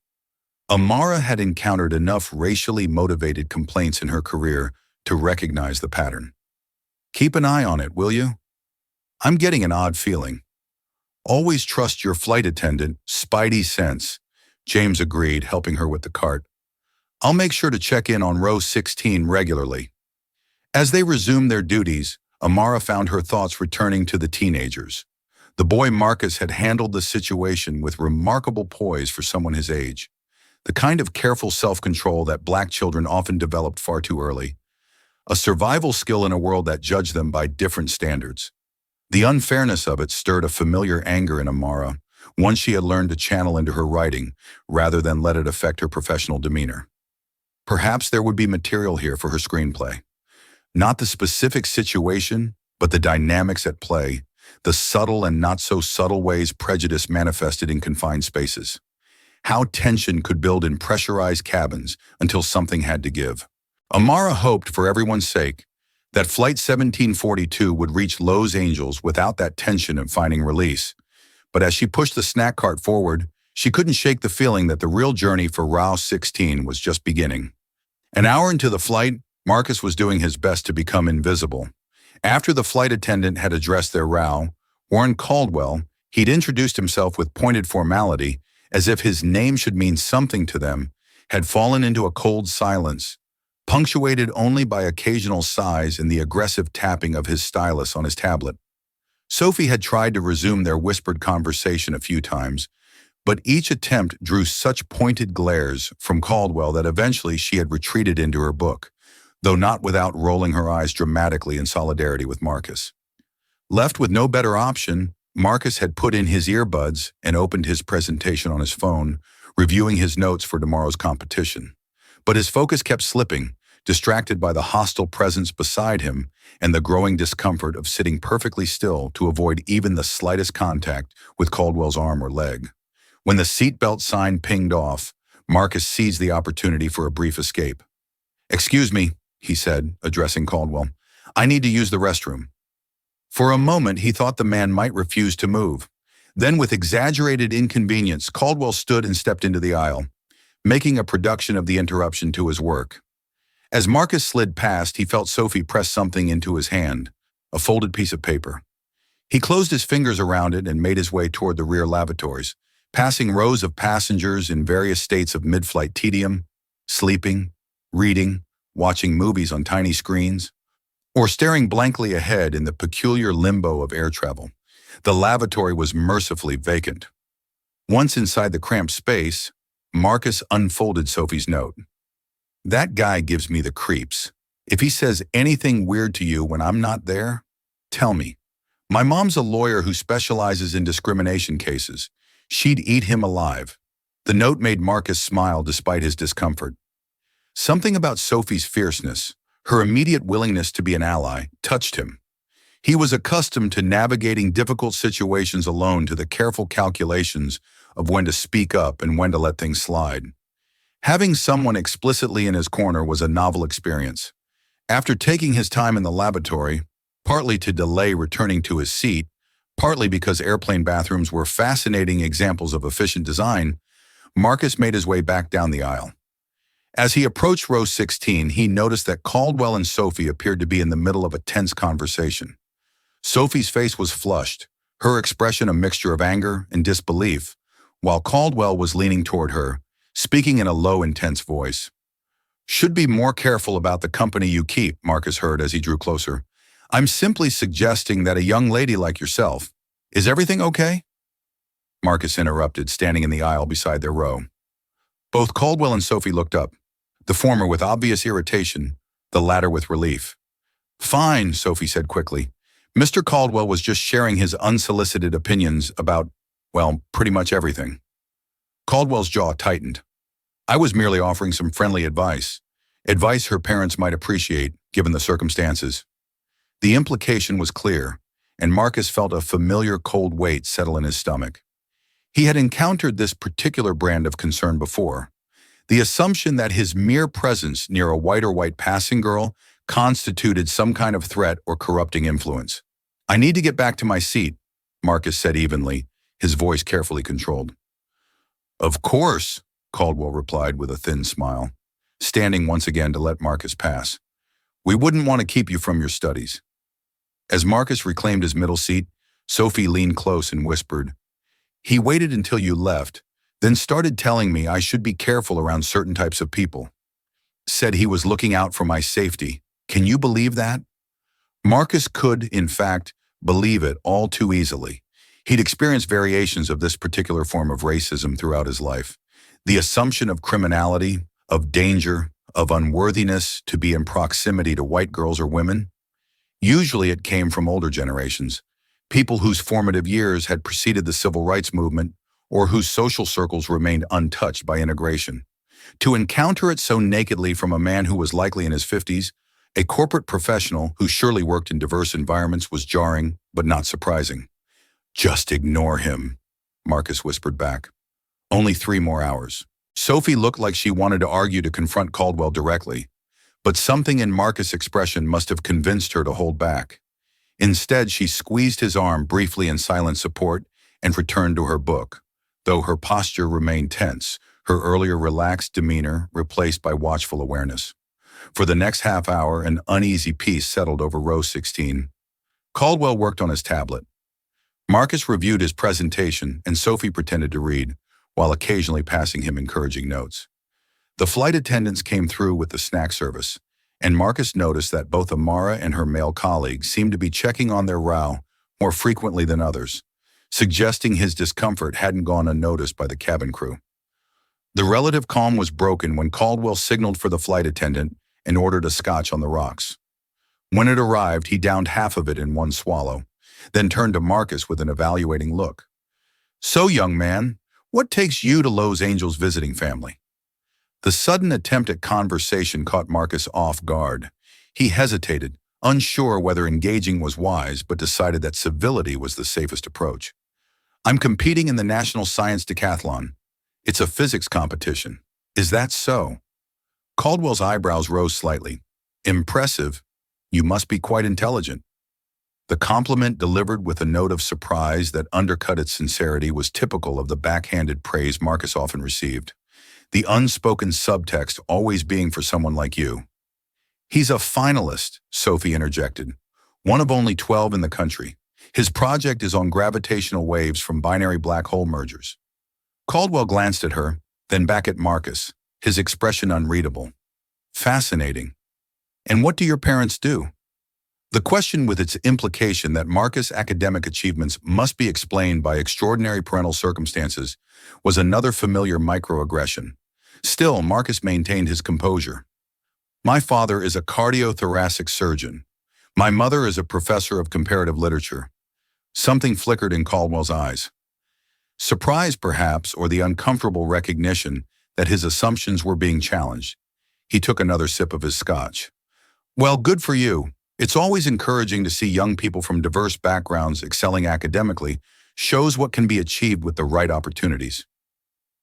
Amara had encountered enough racially motivated complaints in her career to recognize the pattern. "Keep an eye on it, will you?" "I'm getting an odd feeling." "Always trust your flight attendant, spidey sense," James agreed, helping her with the cart. I'll make sure to check in on row 16 regularly. As they resumed their duties, Amara found her thoughts returning to the teenagers. The boy Marcus had handled the situation with remarkable poise for someone his age, the kind of careful self-control that black children often developed far too early, a survival skill in a world that judged them by different standards. The unfairness of it stirred a familiar anger in Amara, one she had learned to channel into her writing rather than let it affect her professional demeanor. Perhaps there would be material here for her screenplay. Not the specific situation, but the dynamics at play, the subtle and not so subtle ways prejudice manifested in confined spaces. How tension could build in pressurized cabins until something had to give. Amara hoped, for everyone's sake, that Flight 1742 would reach Los Angeles without that tension and finding release. But as she pushed the snack cart forward, she couldn't shake the feeling that the real journey for Row 16 was just beginning. An hour into the flight, Marcus was doing his best to become invisible. After the flight attendant had addressed their row, Warren Caldwell, he'd introduced himself with pointed formality, as if his name should mean something to them, had fallen into a cold silence, punctuated only by occasional sighs and the aggressive tapping of his stylus on his tablet. Sophie had tried to resume their whispered conversation a few times, but each attempt drew such pointed glares from Caldwell that eventually she had retreated into her book, though not without rolling her eyes dramatically in solidarity with Marcus. Left with no better option, Marcus had put in his earbuds and opened his presentation on his phone, reviewing his notes for tomorrow's competition. But his focus kept slipping, distracted by the hostile presence beside him and the growing discomfort of sitting perfectly still to avoid even the slightest contact with Caldwell's arm or leg. When the seatbelt sign pinged off, Marcus seized the opportunity for a brief escape. "Excuse me," he said, addressing Caldwell. "I need to use the restroom." For a moment, he thought the man might refuse to move. Then, with exaggerated inconvenience, Caldwell stood and stepped into the aisle, making a production of the interruption to his work. As Marcus slid past, he felt Sophie press something into his hand, a folded piece of paper. He closed his fingers around it and made his way toward the rear lavatories, passing rows of passengers in various states of mid-flight tedium, sleeping, reading, watching movies on tiny screens, or staring blankly ahead in the peculiar limbo of air travel. The lavatory was mercifully vacant. Once inside the cramped space, Marcus unfolded Sophie's note. "That guy gives me the creeps. If he says anything weird to you when I'm not there, tell me. My mom's a lawyer who specializes in discrimination cases. She'd eat him alive." The note made Marcus smile despite his discomfort. Something about Sophie's fierceness, her immediate willingness to be an ally, touched him. He was accustomed to navigating difficult situations alone, to the careful calculations of when to speak up and when to let things slide. Having someone explicitly in his corner was a novel experience. After taking his time in the lavatory, partly to delay returning to his seat, partly because airplane bathrooms were fascinating examples of efficient design, Marcus made his way back down the aisle. As he approached row 16, he noticed that Caldwell and Sophie appeared to be in the middle of a tense conversation. Sophie's face was flushed, her expression a mixture of anger and disbelief, while Caldwell was leaning toward her, speaking in a low, intense voice. "Should be more careful about the company you keep," Marcus heard as he drew closer. "I'm simply suggesting that a young lady like yourself. Is everything okay?" Marcus interrupted, standing in the aisle beside their row. Both Caldwell and Sophie looked up, the former with obvious irritation, the latter with relief. "Fine," Sophie said quickly. Mr. Caldwell was just sharing his unsolicited opinions about, well, pretty much everything. Caldwell's jaw tightened. "I was merely offering some friendly advice. Advice her parents might appreciate, given the circumstances." The implication was clear, and Marcus felt a familiar cold weight settle in his stomach. He had encountered this particular brand of concern before. The assumption that his mere presence near a white or white passing girl constituted some kind of threat or corrupting influence. "I need to get back to my seat," Marcus said evenly, his voice carefully controlled. "Of course," Caldwell replied with a thin smile, standing once again to let Marcus pass. "We wouldn't want to keep you from your studies." As Marcus reclaimed his middle seat, Sophie leaned close and whispered, "He waited until you left, then started telling me I should be careful around certain types of people. said he was looking out for my safety. Can you believe that? Marcus could, in fact, believe it all too easily. He'd experienced variations of this particular form of racism throughout his life. The assumption of criminality, of danger, of unworthiness to be in proximity to white girls or women. Usually it came from older generations, people whose formative years had preceded the civil rights movement or whose social circles remained untouched by integration. To encounter it so nakedly from a man who was likely in his 50s, a corporate professional who surely worked in diverse environments, was jarring, but not surprising. Just ignore him, Marcus whispered back. Only 3 more hours. Sophie looked like she wanted to argue to confront Caldwell directly, but something in Marcus' expression must have convinced her to hold back. Instead, she squeezed his arm briefly in silent support and returned to her book, though her posture remained tense, her earlier relaxed demeanor replaced by watchful awareness. For the next half hour, an uneasy peace settled over row 16. Caldwell worked on his tablet. Marcus reviewed his presentation, and Sophie pretended to read, while occasionally passing him encouraging notes. The flight attendants came through with the snack service, and Marcus noticed that both Amara and her male colleagues seemed to be checking on their row more frequently than others, suggesting his discomfort hadn't gone unnoticed by the cabin crew. The relative calm was broken when Caldwell signaled for the flight attendant and ordered a scotch on the rocks. When it arrived, he downed half of it in one swallow, then turned to Marcus with an evaluating look. "So, young man, what takes you to Los Angeles visiting family?" The sudden attempt at conversation caught Marcus off guard. He hesitated, unsure whether engaging was wise, but decided that civility was the safest approach. "I'm competing in the National Science Decathlon. It's a physics competition." "Is that so?" Caldwell's eyebrows rose slightly. "Impressive. You must be quite intelligent." The compliment, delivered with a note of surprise that undercut its sincerity, was typical of the backhanded praise Marcus often received, the unspoken subtext always being for someone like you. "He's a finalist," Sophie interjected, "one of only 12 in the country. His project is on gravitational waves from binary black hole mergers." Caldwell glanced at her, then back at Marcus, his expression unreadable. "Fascinating. And what do your parents do?" The question, with its implication that Marcus' academic achievements must be explained by extraordinary parental circumstances, was another familiar microaggression. Still, Marcus maintained his composure. "My father is a cardiothoracic surgeon. My mother is a professor of comparative literature." Something flickered in Caldwell's eyes. Surprise, perhaps, or the uncomfortable recognition that his assumptions were being challenged. He took another sip of his scotch. "Well, good for you. It's always encouraging to see young people from diverse backgrounds excelling academically. Shows what can be achieved with the right opportunities."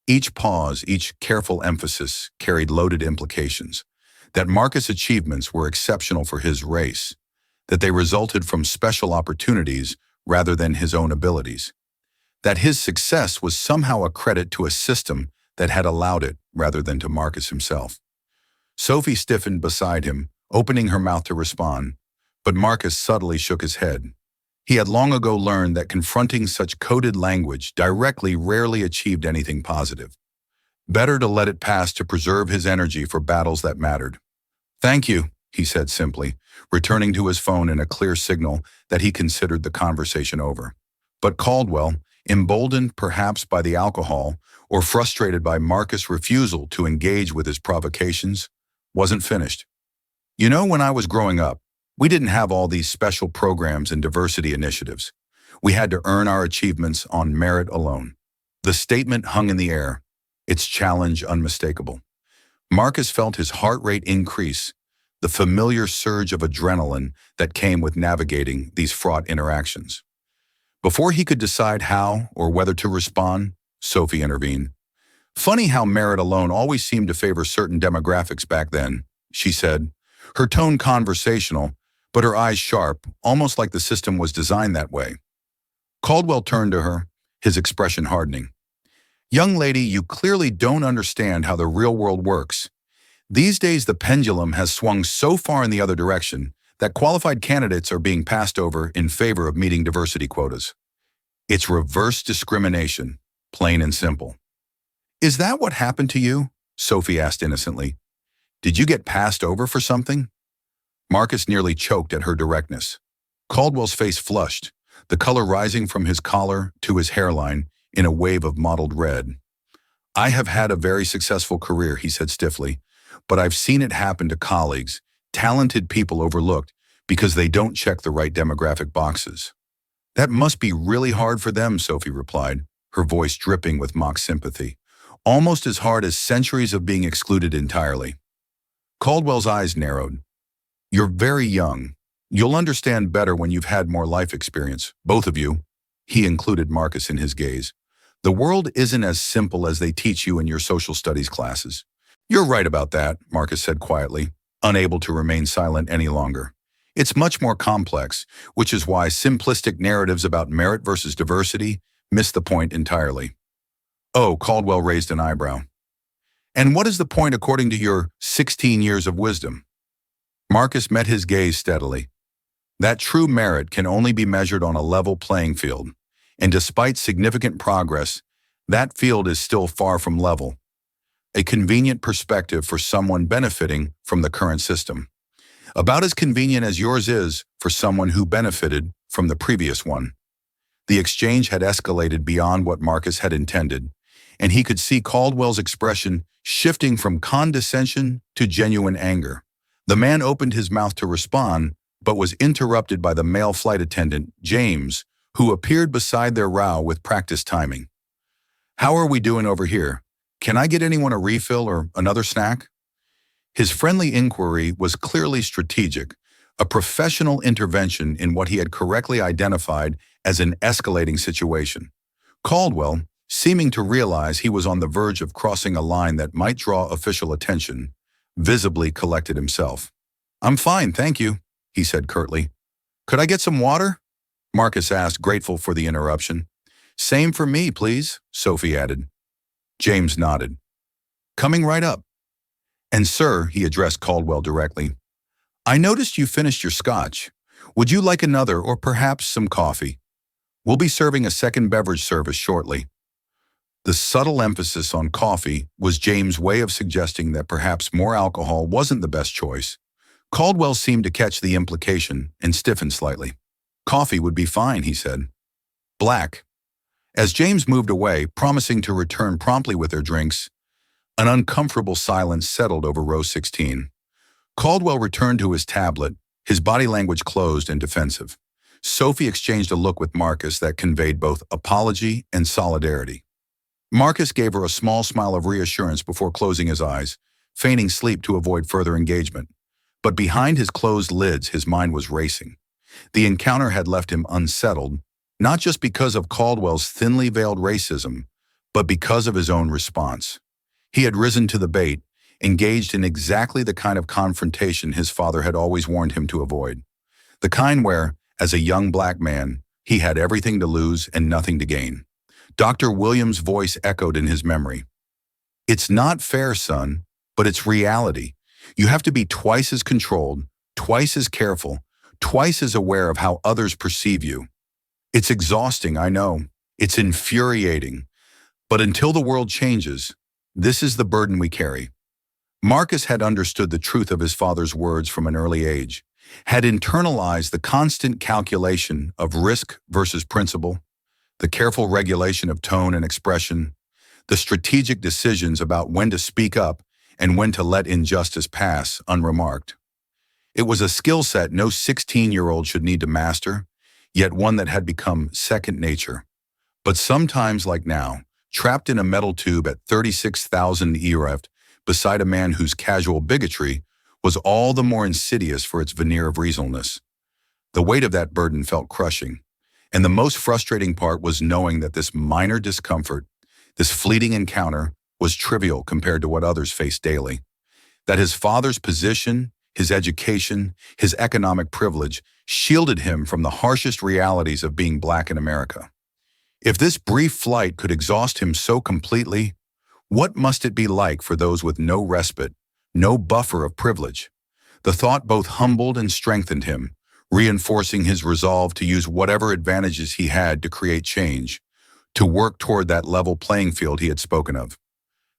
Each pause, each careful emphasis carried loaded implications. That Marcus' achievements were exceptional for his race, that they resulted from special opportunities rather than his own abilities, that his success was somehow a credit to a system that had allowed it rather than to Marcus himself. Sophie stiffened beside him, opening her mouth to respond, but Marcus subtly shook his head. He had long ago learned that confronting such coded language directly rarely achieved anything positive. Better to let it pass to preserve his energy for battles that mattered. "Thank you," he said simply, returning to his phone in a clear signal that he considered the conversation over. But Caldwell, emboldened perhaps by the alcohol or frustrated by Marcus' refusal to engage with his provocations, wasn't finished. "You know, when I was growing up, we didn't have all these special programs and diversity initiatives. We had to earn our achievements on merit alone." The statement hung in the air, its challenge unmistakable. Marcus felt his heart rate increase, the familiar surge of adrenaline that came with navigating these fraught interactions. Before he could decide how or whether to respond, Sophie intervened. "Funny how merit alone always seemed to favor certain demographics back then," she said, her tone conversational, but her eyes sharp, almost like the system was designed that way. Caldwell turned to her, his expression hardening. "Young lady, you clearly don't understand how the real world works. These days the pendulum has swung so far in the other direction that qualified candidates are being passed over in favor of meeting diversity quotas. It's reverse discrimination, plain and simple." "Is that what happened to you?" Sophie asked innocently. Did you get passed over for something? Marcus nearly choked at her directness. Caldwell's face flushed, the color rising from his collar to his hairline in a wave of mottled red. I have had a very successful career, he said stiffly, but I've seen it happen to colleagues, talented people overlooked because they don't check the right demographic boxes. That must be really hard for them, Sophie replied, her voice dripping with mock sympathy. Almost as hard as centuries of being excluded entirely. Caldwell's eyes narrowed. You're very young. You'll understand better when you've had more life experience, both of you. He included Marcus in his gaze. The world isn't as simple as they teach you in your social studies classes. You're right about that, Marcus said quietly, unable to remain silent any longer. It's much more complex, which is why simplistic narratives about merit versus diversity miss the point entirely. Oh, Caldwell raised an eyebrow. And what is the point according to your 16 years of wisdom? Marcus met his gaze steadily. That true merit can only be measured on a level playing field, and despite significant progress, that field is still far from level. A convenient perspective for someone benefiting from the current system. About as convenient as yours is for someone who benefited from the previous one. The exchange had escalated beyond what Marcus had intended, and he could see Caldwell's expression shifting from condescension to genuine anger. The man opened his mouth to respond, but was interrupted by the male flight attendant, James, who appeared beside their row with practiced timing. How are we doing over here? Can I get anyone a refill or another snack? His friendly inquiry was clearly strategic, a professional intervention in what he had correctly identified as an escalating situation. Caldwell, seeming to realize he was on the verge of crossing a line that might draw official attention, visibly collected himself. I'm fine, thank you, he said curtly. Could I get some water? Marcus asked, grateful for the interruption. Same for me, please, Sophie added. James nodded. Coming right up. And sir, he addressed Caldwell directly, I noticed you finished your scotch. Would you like another or perhaps some coffee? We'll be serving a second beverage service shortly. The subtle emphasis on coffee was James' way of suggesting that perhaps more alcohol wasn't the best choice. Caldwell seemed to catch the implication and stiffened slightly. Coffee would be fine, he said. Black. As James moved away, promising to return promptly with their drinks, an uncomfortable silence settled over row 16. Caldwell returned to his tablet, his body language closed and defensive. Sophie exchanged a look with Marcus that conveyed both apology and solidarity. Marcus gave her a small smile of reassurance before closing his eyes, feigning sleep to avoid further engagement. But behind his closed lids, his mind was racing. The encounter had left him unsettled, not just because of Caldwell's thinly veiled racism, but because of his own response. He had risen to the bait, engaged in exactly the kind of confrontation his father had always warned him to avoid. The kind where, as a young black man, he had everything to lose and nothing to gain. Dr. Williams' voice echoed in his memory. It's not fair, son, but it's reality. You have to be twice as controlled, twice as careful, twice as aware of how others perceive you. It's exhausting, I know. It's infuriating. But until the world changes, this is the burden we carry. Marcus had understood the truth of his father's words from an early age, had internalized the constant calculation of risk versus principle, the careful regulation of tone and expression, the strategic decisions about when to speak up and when to let injustice pass unremarked. It was a skill set no 16-year-old should need to master, yet one that had become second nature. But sometimes, like now, trapped in a metal tube at 36,000 EREFT beside a man whose casual bigotry was all the more insidious for its veneer of reasonableness. The weight of that burden felt crushing, and the most frustrating part was knowing that this minor discomfort, this fleeting encounter, was trivial compared to what others faced daily. That his father's position, his education, his economic privilege shielded him from the harshest realities of being black in America. If this brief flight could exhaust him so completely, what must it be like for those with no respite, no buffer of privilege? The thought both humbled and strengthened him, reinforcing his resolve to use whatever advantages he had to create change, to work toward that level playing field he had spoken of.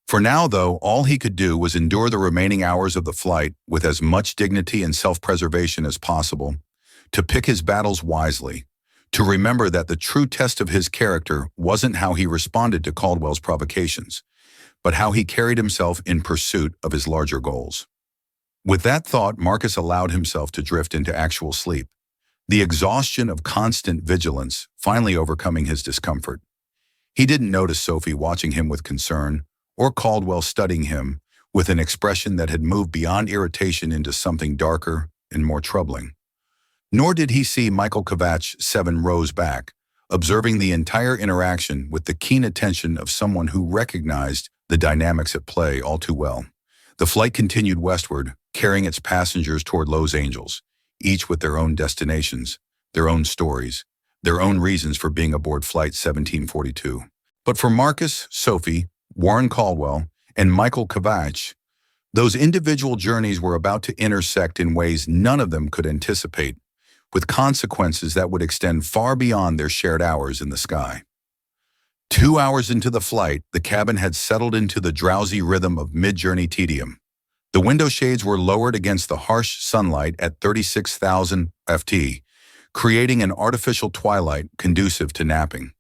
For now, though, all he could do was endure the remaining hours of the flight with as much dignity and self-preservation as possible, to pick his battles wisely, to remember that the true test of his character wasn't how he responded to Caldwell's provocations, but how he carried himself in pursuit of his larger goals. With that thought, Marcus allowed himself to drift into actual sleep, the exhaustion of constant vigilance finally overcoming his discomfort. He didn't notice Sophie watching him with concern, or Caldwell studying him with an expression that had moved beyond irritation into something darker and more troubling. Nor did he see Michael Kovach 7 rows back, observing the entire interaction with the keen attention of someone who recognized the dynamics at play all too well. The flight continued westward, carrying its passengers toward Los Angeles, each with their own destinations, their own stories, their own reasons for being aboard Flight 1742. But for Marcus, Sophie, Warren Caldwell, and Michael Kovach, those individual journeys were about to intersect in ways none of them could anticipate, with consequences that would extend far beyond their shared hours in the sky. 2 hours into the flight, the cabin had settled into the drowsy rhythm of mid-journey tedium. The window shades were lowered against the harsh sunlight at 36,000 ft, creating an artificial twilight conducive to napping.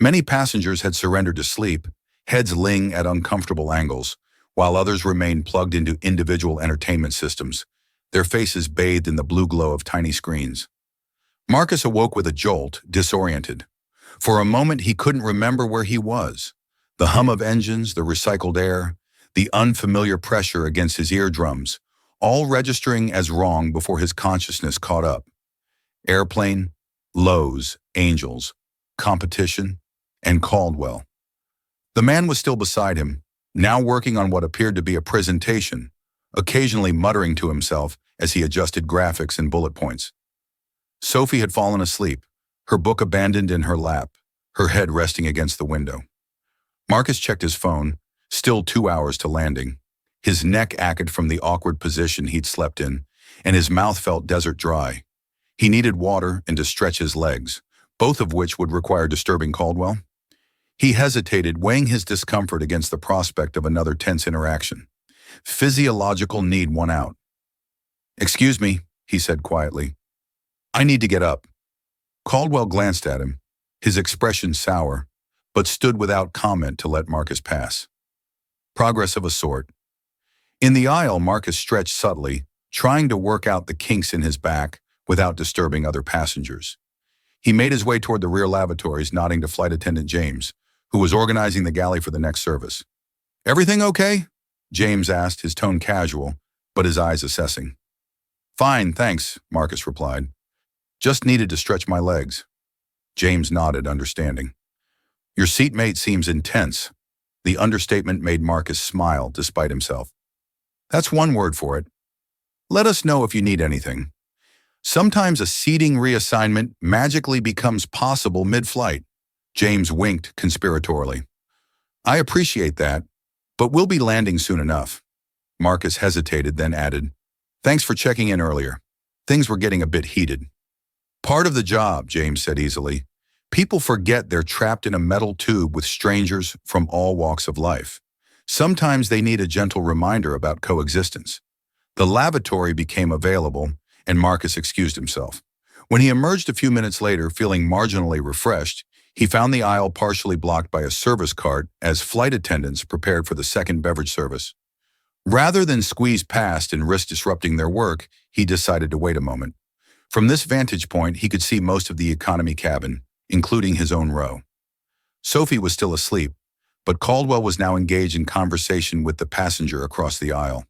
Many passengers had surrendered to sleep, heads leaning at uncomfortable angles, while others remained plugged into individual entertainment systems, their faces bathed in the blue glow of tiny screens. Marcus awoke with a jolt, disoriented. For a moment, he couldn't remember where he was. The hum of engines, the recycled air, the unfamiliar pressure against his eardrums, all registering as wrong before his consciousness caught up. Airplane, Lowe's, Angels, competition, and Caldwell. The man was still beside him, now working on what appeared to be a presentation, occasionally muttering to himself as he adjusted graphics and bullet points. Sophie had fallen asleep, her book abandoned in her lap, her head resting against the window. Marcus checked his phone, still 2 hours to landing. His neck ached from the awkward position he'd slept in, and his mouth felt desert dry. He needed water and to stretch his legs, both of which would require disturbing Caldwell. He hesitated, weighing his discomfort against the prospect of another tense interaction. Physiological need won out. "Excuse me," he said quietly. "I need to get up." Caldwell glanced at him, his expression sour, but stood without comment to let Marcus pass. Progress of a sort. In the aisle, Marcus stretched subtly, trying to work out the kinks in his back without disturbing other passengers. He made his way toward the rear lavatories, nodding to Flight Attendant James, who was organizing the galley for the next service. "Everything okay?" James asked, his tone casual, but his eyes assessing. "Fine, thanks," Marcus replied. "Just needed to stretch my legs." James nodded, understanding. "Your seatmate seems intense." The understatement made Marcus smile despite himself. "That's one word for it. Let us know if you need anything. Sometimes a seating reassignment magically becomes possible mid-flight." James winked conspiratorially. "I appreciate that, but we'll be landing soon enough." Marcus hesitated, then added, "Thanks for checking in earlier. Things were getting a bit heated." "Part of the job," James said easily. "People forget they're trapped in a metal tube with strangers from all walks of life. Sometimes they need a gentle reminder about coexistence." The lavatory became available, and Marcus excused himself. When he emerged a few minutes later, feeling marginally refreshed, he found the aisle partially blocked by a service cart as flight attendants prepared for the second beverage service. Rather than squeeze past and risk disrupting their work, he decided to wait a moment. From this vantage point, he could see most of the economy cabin, including his own row. Sophie was still asleep, but Caldwell was now engaged in conversation with the passenger across the aisle,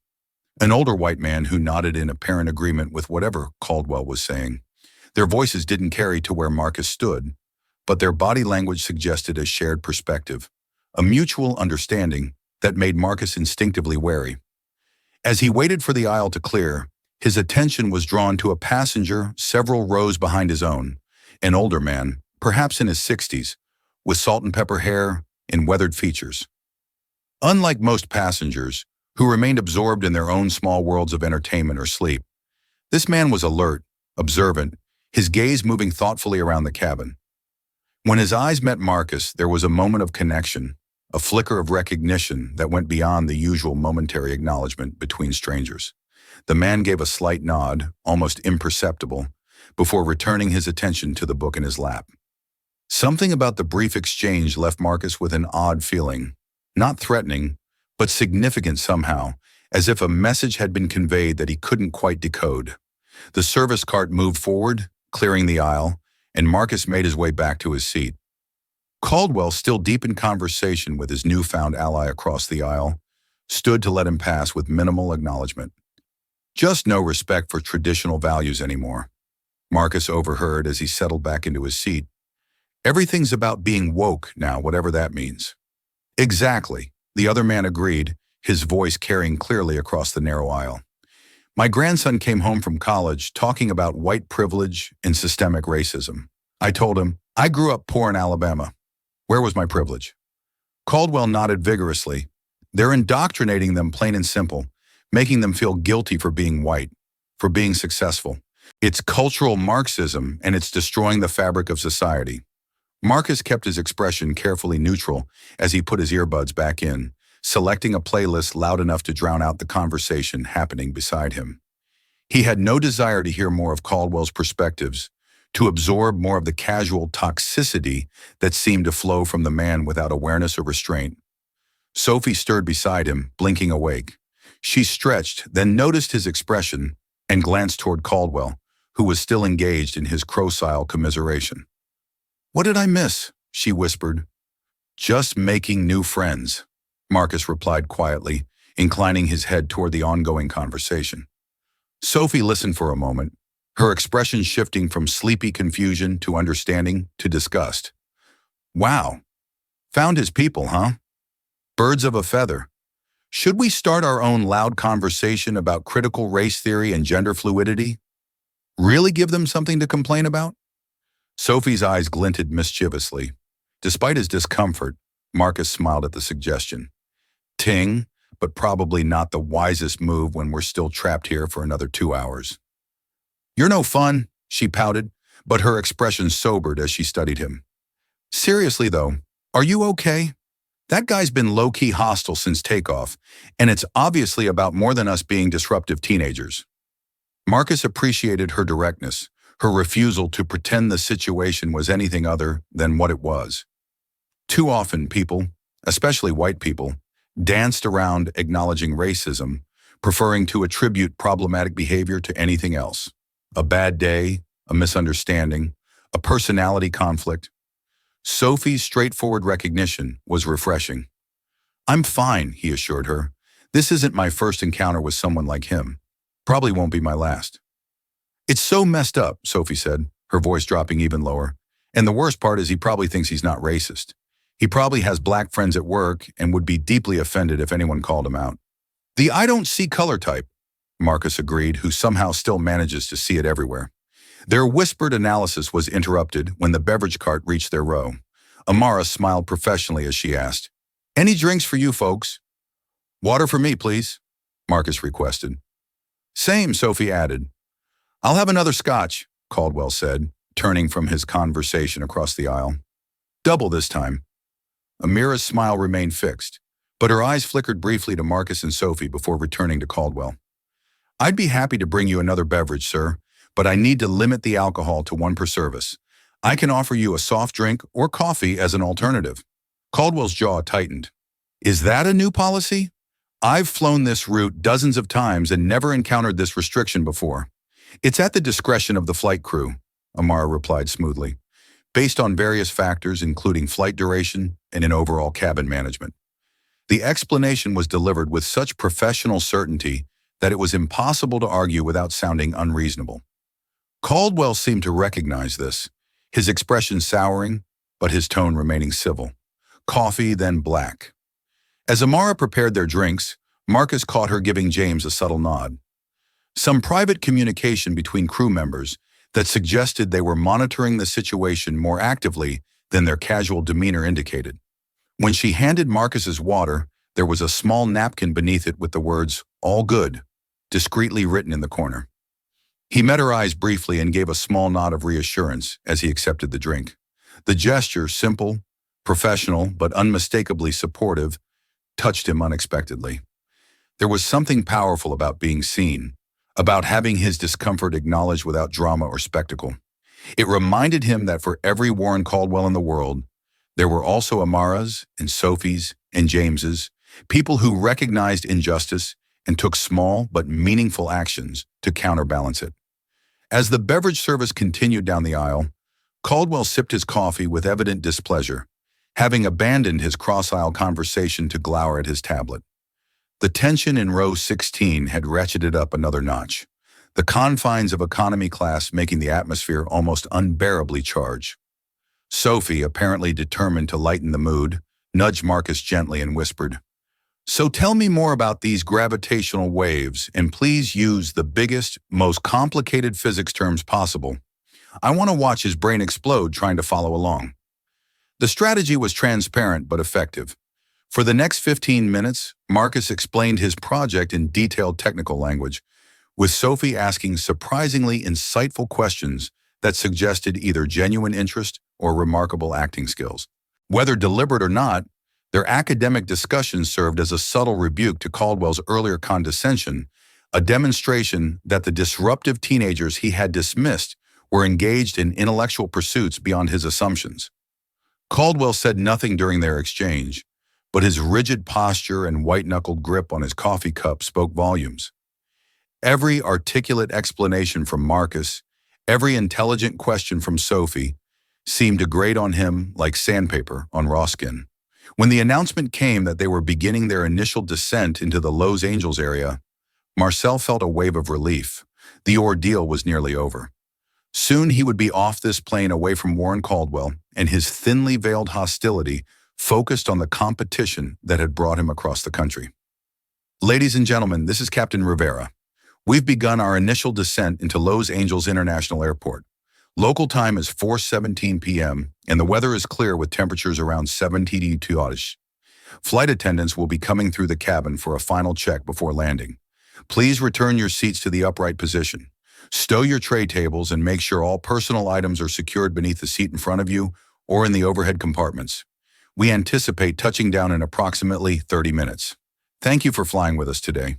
an older white man who nodded in apparent agreement with whatever Caldwell was saying. Their voices didn't carry to where Marcus stood, but their body language suggested a shared perspective, a mutual understanding that made Marcus instinctively wary. As he waited for the aisle to clear, his attention was drawn to a passenger several rows behind his own, an older man, perhaps in his 60s, with salt and pepper hair and weathered features. Unlike most passengers, who remained absorbed in their own small worlds of entertainment or sleep, this man was alert, observant, his gaze moving thoughtfully around the cabin. When his eyes met Marcus, there was a moment of connection, a flicker of recognition that went beyond the usual momentary acknowledgement between strangers. The man gave a slight nod, almost imperceptible, before returning his attention to the book in his lap. Something about the brief exchange left Marcus with an odd feeling, not threatening, but significant somehow, as if a message had been conveyed that he couldn't quite decode. The service cart moved forward, clearing the aisle, and Marcus made his way back to his seat. Caldwell, still deep in conversation with his newfound ally across the aisle, stood to let him pass with minimal acknowledgement. Just no respect for traditional values anymore, Marcus overheard as he settled back into his seat. Everything's about being woke now, whatever that means. Exactly, the other man agreed, his voice carrying clearly across the narrow aisle. My grandson came home from college talking about white privilege and systemic racism. I told him, I grew up poor in Alabama. Where was my privilege? Caldwell nodded vigorously. They're indoctrinating them plain and simple, making them feel guilty for being white, for being successful. It's cultural Marxism, and it's destroying the fabric of society. Marcus kept his expression carefully neutral as he put his earbuds back in, selecting a playlist loud enough to drown out the conversation happening beside him. He had no desire to hear more of Caldwell's perspectives, to absorb more of the casual toxicity that seemed to flow from the man without awareness or restraint. Sophie stirred beside him, blinking awake. She stretched, then noticed his expression and glanced toward Caldwell, who was still engaged in his crow-style commiseration. What did I miss? She whispered. Just making new friends, Marcus replied quietly, inclining his head toward the ongoing conversation. Sophie listened for a moment, her expression shifting from sleepy confusion to understanding to disgust. Wow. Found his people, huh? Birds of a feather. Should we start our own loud conversation about critical race theory and gender fluidity? Really give them something to complain about? Sophie's eyes glinted mischievously. Despite his discomfort, Marcus smiled at the suggestion. Ting, but probably not the wisest move when we're still trapped here for another 2 hours. You're no fun, she pouted, but her expression sobered as she studied him. Seriously though, are you okay? That guy's been low-key hostile since takeoff, and it's obviously about more than us being disruptive teenagers. Marcus appreciated her directness, her refusal to pretend the situation was anything other than what it was. Too often people, especially white people, danced around acknowledging racism, preferring to attribute problematic behavior to anything else. A bad day, a misunderstanding, a personality conflict. Sophie's straightforward recognition was refreshing. I'm fine, he assured her. This isn't my first encounter with someone like him. Probably won't be my last. It's so messed up, Sophie said, her voice dropping even lower. And the worst part is he probably thinks he's not racist. He probably has black friends at work and would be deeply offended if anyone called him out. The I don't see color type, Marcus agreed, who somehow still manages to see it everywhere. Their whispered analysis was interrupted when the beverage cart reached their row. Amara smiled professionally as she asked, Any drinks for you folks? Water for me, please, Marcus requested. Same, Sophie added. I'll have another scotch, Caldwell said, turning from his conversation across the aisle. Double this time. Amira's smile remained fixed, but her eyes flickered briefly to Marcus and Sophie before returning to Caldwell. I'd be happy to bring you another beverage, sir, but I need to limit the alcohol to 1 per service. I can offer you a soft drink or coffee as an alternative. Caldwell's jaw tightened. Is that a new policy? I've flown this route dozens of times and never encountered this restriction before. It's at the discretion of the flight crew, Amara replied smoothly, based on various factors including flight duration and an overall cabin management. The explanation was delivered with such professional certainty that it was impossible to argue without sounding unreasonable. Caldwell seemed to recognize this, his expression souring, but his tone remaining civil. Coffee, then black. As Amara prepared their drinks, Marcus caught her giving James a subtle nod. Some private communication between crew members that suggested they were monitoring the situation more actively than their casual demeanor indicated. When she handed Marcus's water, there was a small napkin beneath it with the words, "All good," discreetly written in the corner. He met her eyes briefly and gave a small nod of reassurance as he accepted the drink. The gesture, simple, professional but unmistakably supportive, touched him unexpectedly. There was something powerful about being seen, about having his discomfort acknowledged without drama or spectacle. It reminded him that for every Warren Caldwell in the world, there were also Amaras and Sophies and Jameses, people who recognized injustice and took small but meaningful actions to counterbalance it. As the beverage service continued down the aisle, Caldwell sipped his coffee with evident displeasure, having abandoned his cross-aisle conversation to glower at his tablet. The tension in row 16 had ratcheted up another notch, the confines of economy class making the atmosphere almost unbearably charged. Sophie, apparently determined to lighten the mood, nudged Marcus gently and whispered, "So tell me more about these gravitational waves, and please use the biggest, most complicated physics terms possible. I want to watch his brain explode trying to follow along." The strategy was transparent but effective. For the next 15 minutes, Marcus explained his project in detailed technical language, with Sophie asking surprisingly insightful questions that suggested either genuine interest or remarkable acting skills. Whether deliberate or not, their academic discussions served as a subtle rebuke to Caldwell's earlier condescension, a demonstration that the disruptive teenagers he had dismissed were engaged in intellectual pursuits beyond his assumptions. Caldwell said nothing during their exchange, but his rigid posture and white-knuckled grip on his coffee cup spoke volumes. Every articulate explanation from Marcus, every intelligent question from Sophie, seemed to grate on him like sandpaper on raw skin. When the announcement came that they were beginning their initial descent into the Los Angeles area, Marcel felt a wave of relief. The ordeal was nearly over. Soon he would be off this plane away from Warren Caldwell, and his thinly veiled hostility focused on the competition that had brought him across the country. Ladies and gentlemen, this is Captain Rivera. We've begun our initial descent into Los Angeles International Airport. Local time is 4:17 p.m., and the weather is clear with temperatures around 72-ish. Flight attendants will be coming through the cabin for a final check before landing. Please return your seats to the upright position. Stow your tray tables and make sure all personal items are secured beneath the seat in front of you or in the overhead compartments. We anticipate touching down in approximately 30 minutes. Thank you for flying with us today.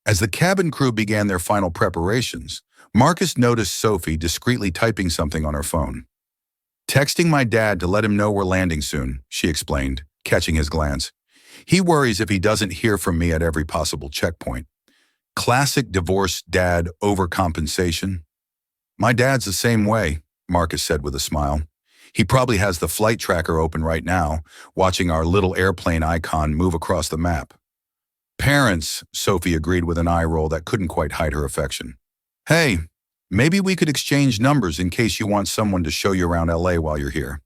As the cabin crew began their final preparations, Marcus noticed Sophie discreetly typing something on her phone. "Texting my dad to let him know we're landing soon," she explained, catching his glance. "He worries if he doesn't hear from me at every possible checkpoint." Classic divorced dad overcompensation. "My dad's the same way," Marcus said with a smile. "He probably has the flight tracker open right now, watching our little airplane icon move across the map." "Parents," Sophie agreed with an eye roll that couldn't quite hide her affection. "Hey, maybe we could exchange numbers in case you want someone to show you around LA while you're here.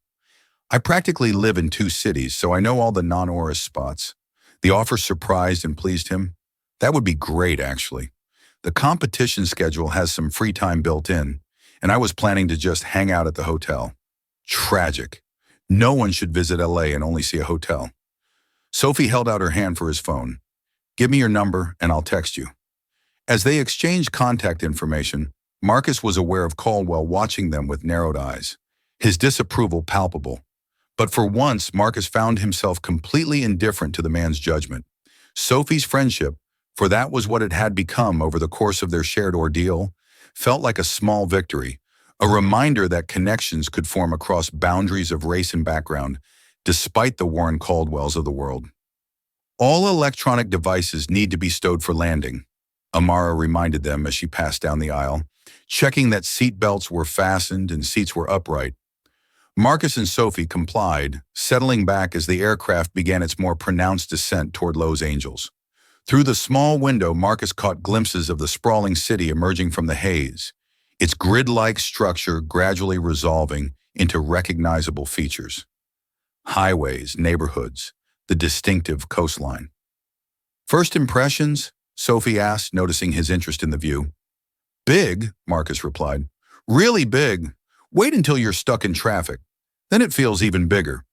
I practically live in 2 cities, so I know all the non-Oris spots." The offer surprised and pleased him. "That would be great, actually. The competition schedule has some free time built in, and I was planning to just hang out at the hotel." Tragic. No one should visit LA and only see a hotel. Sophie held out her hand for his phone. "Give me your number and I'll text you." As they exchanged contact information, Marcus was aware of Caldwell watching them with narrowed eyes, his disapproval palpable. But for once, Marcus found himself completely indifferent to the man's judgment. Sophie's friendship, for that was what it had become over the course of their shared ordeal, felt like a small victory, a reminder that connections could form across boundaries of race and background, despite the Warren Caldwells of the world. "All electronic devices need to be stowed for landing," Amara reminded them as she passed down the aisle, checking that seat belts were fastened and seats were upright. Marcus and Sophie complied, settling back as the aircraft began its more pronounced descent toward Los Angeles. Through the small window, Marcus caught glimpses of the sprawling city emerging from the haze, its grid-like structure gradually resolving into recognizable features. Highways, neighborhoods, the distinctive coastline. "First impressions?" Sophie asked, noticing his interest in the view. "Big," Marcus replied. "Really big. Wait until you're stuck in traffic. Then it feels even bigger."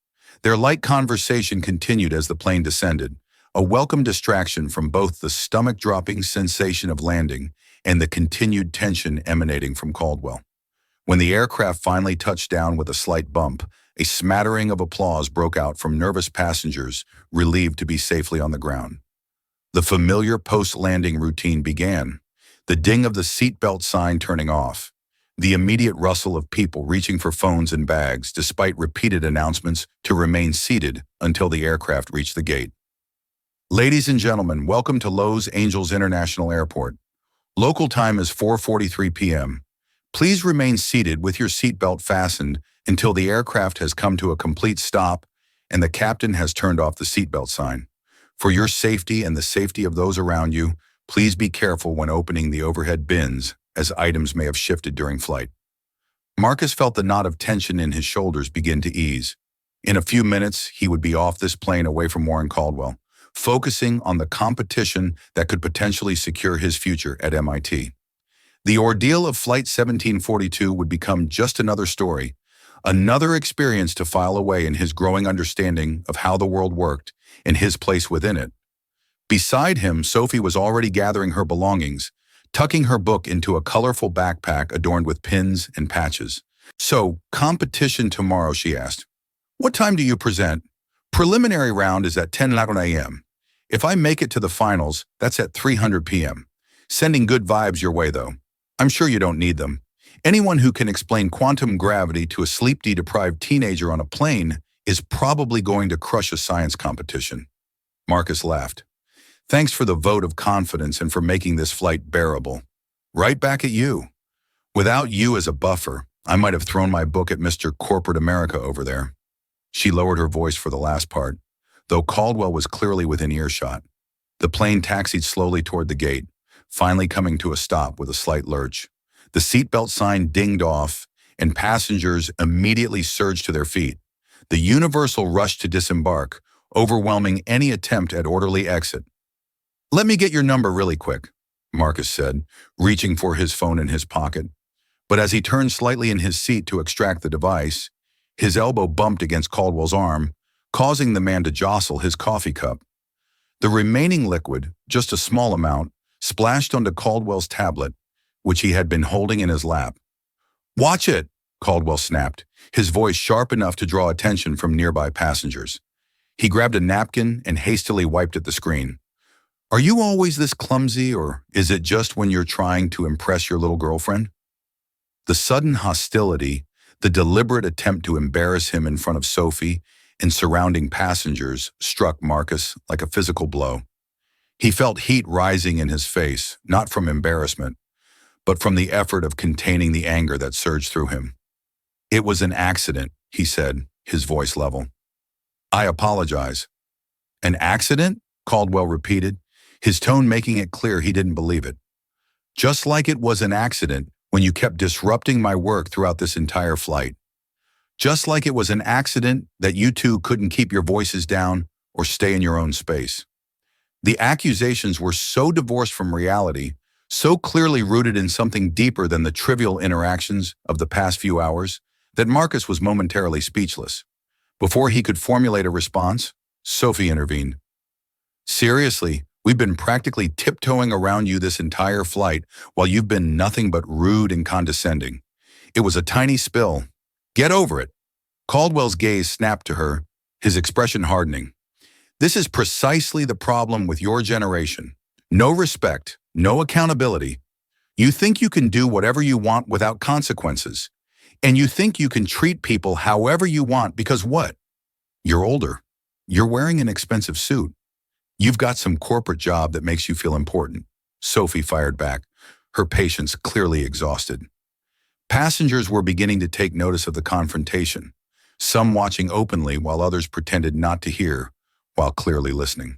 Their light conversation continued as the plane descended, a welcome distraction from both the stomach-dropping sensation of landing and the continued tension emanating from Caldwell. When the aircraft finally touched down with a slight bump, a smattering of applause broke out from nervous passengers, relieved to be safely on the ground. The familiar post-landing routine began, the ding of the seatbelt sign turning off, the immediate rustle of people reaching for phones and bags despite repeated announcements to remain seated until the aircraft reached the gate. Ladies and gentlemen, welcome to Los Angeles International Airport. Local time is 4:43 p.m. Please remain seated with your seatbelt fastened until the aircraft has come to a complete stop and the captain has turned off the seatbelt sign. For your safety and the safety of those around you, please be careful when opening the overhead bins, as items may have shifted during flight. Marcus felt the knot of tension in his shoulders begin to ease. In a few minutes, he would be off this plane away from Warren Caldwell, focusing on the competition that could potentially secure his future at MIT. The ordeal of Flight 1742 would become just another story, another experience to file away in his growing understanding of how the world worked and his place within it. Beside him, Sophie was already gathering her belongings, tucking her book into a colorful backpack adorned with pins and patches. "So, competition tomorrow," she asked. "What time do you present?" "Preliminary round is at 10 a.m. If I make it to the finals, that's at 300 p.m. Sending good vibes your way, though. I'm sure you don't need them. Anyone who can explain quantum gravity to a sleep-deprived teenager on a plane is probably going to crush a science competition." Marcus laughed. "Thanks for the vote of confidence and for making this flight bearable. Right back at you. Without you as a buffer, I might have thrown my book at Mr. Corporate America over there." She lowered her voice for the last part, though Caldwell was clearly within earshot. The plane taxied slowly toward the gate, finally coming to a stop with a slight lurch. The seatbelt sign dinged off, and passengers immediately surged to their feet. The universal rush to disembark, overwhelming any attempt at orderly exit. "Let me get your number really quick," Marcus said, reaching for his phone in his pocket. But as he turned slightly in his seat to extract the device, his elbow bumped against Caldwell's arm, causing the man to jostle his coffee cup. The remaining liquid, just a small amount, splashed onto Caldwell's tablet, which he had been holding in his lap. "Watch it," Caldwell snapped, his voice sharp enough to draw attention from nearby passengers. He grabbed a napkin and hastily wiped at the screen. "Are you always this clumsy, or is it just when you're trying to impress your little girlfriend?" The sudden hostility, the deliberate attempt to embarrass him in front of Sophie and surrounding passengers, struck Marcus like a physical blow. He felt heat rising in his face, not from embarrassment, but from the effort of containing the anger that surged through him. "It was an accident," he said, his voice level. "I apologize." "An accident?" Caldwell repeated, his tone making it clear he didn't believe it. "Just like it was an accident when you kept disrupting my work throughout this entire flight. Just like it was an accident that you two couldn't keep your voices down or stay in your own space." The accusations were so divorced from reality, so clearly rooted in something deeper than the trivial interactions of the past few hours, that Marcus was momentarily speechless. Before he could formulate a response, Sophie intervened. "Seriously, we've been practically tiptoeing around you this entire flight while you've been nothing but rude and condescending. It was a tiny spill. Get over it." Caldwell's gaze snapped to her, his expression hardening. "This is precisely the problem with your generation. No respect, no accountability. You think you can do whatever you want without consequences. And you think you can treat people however you want because what? You're older. You're wearing an expensive suit. You've got some corporate job that makes you feel important." Sophie fired back, her patience clearly exhausted. Passengers were beginning to take notice of the confrontation, some watching openly while others pretended not to hear, while clearly listening.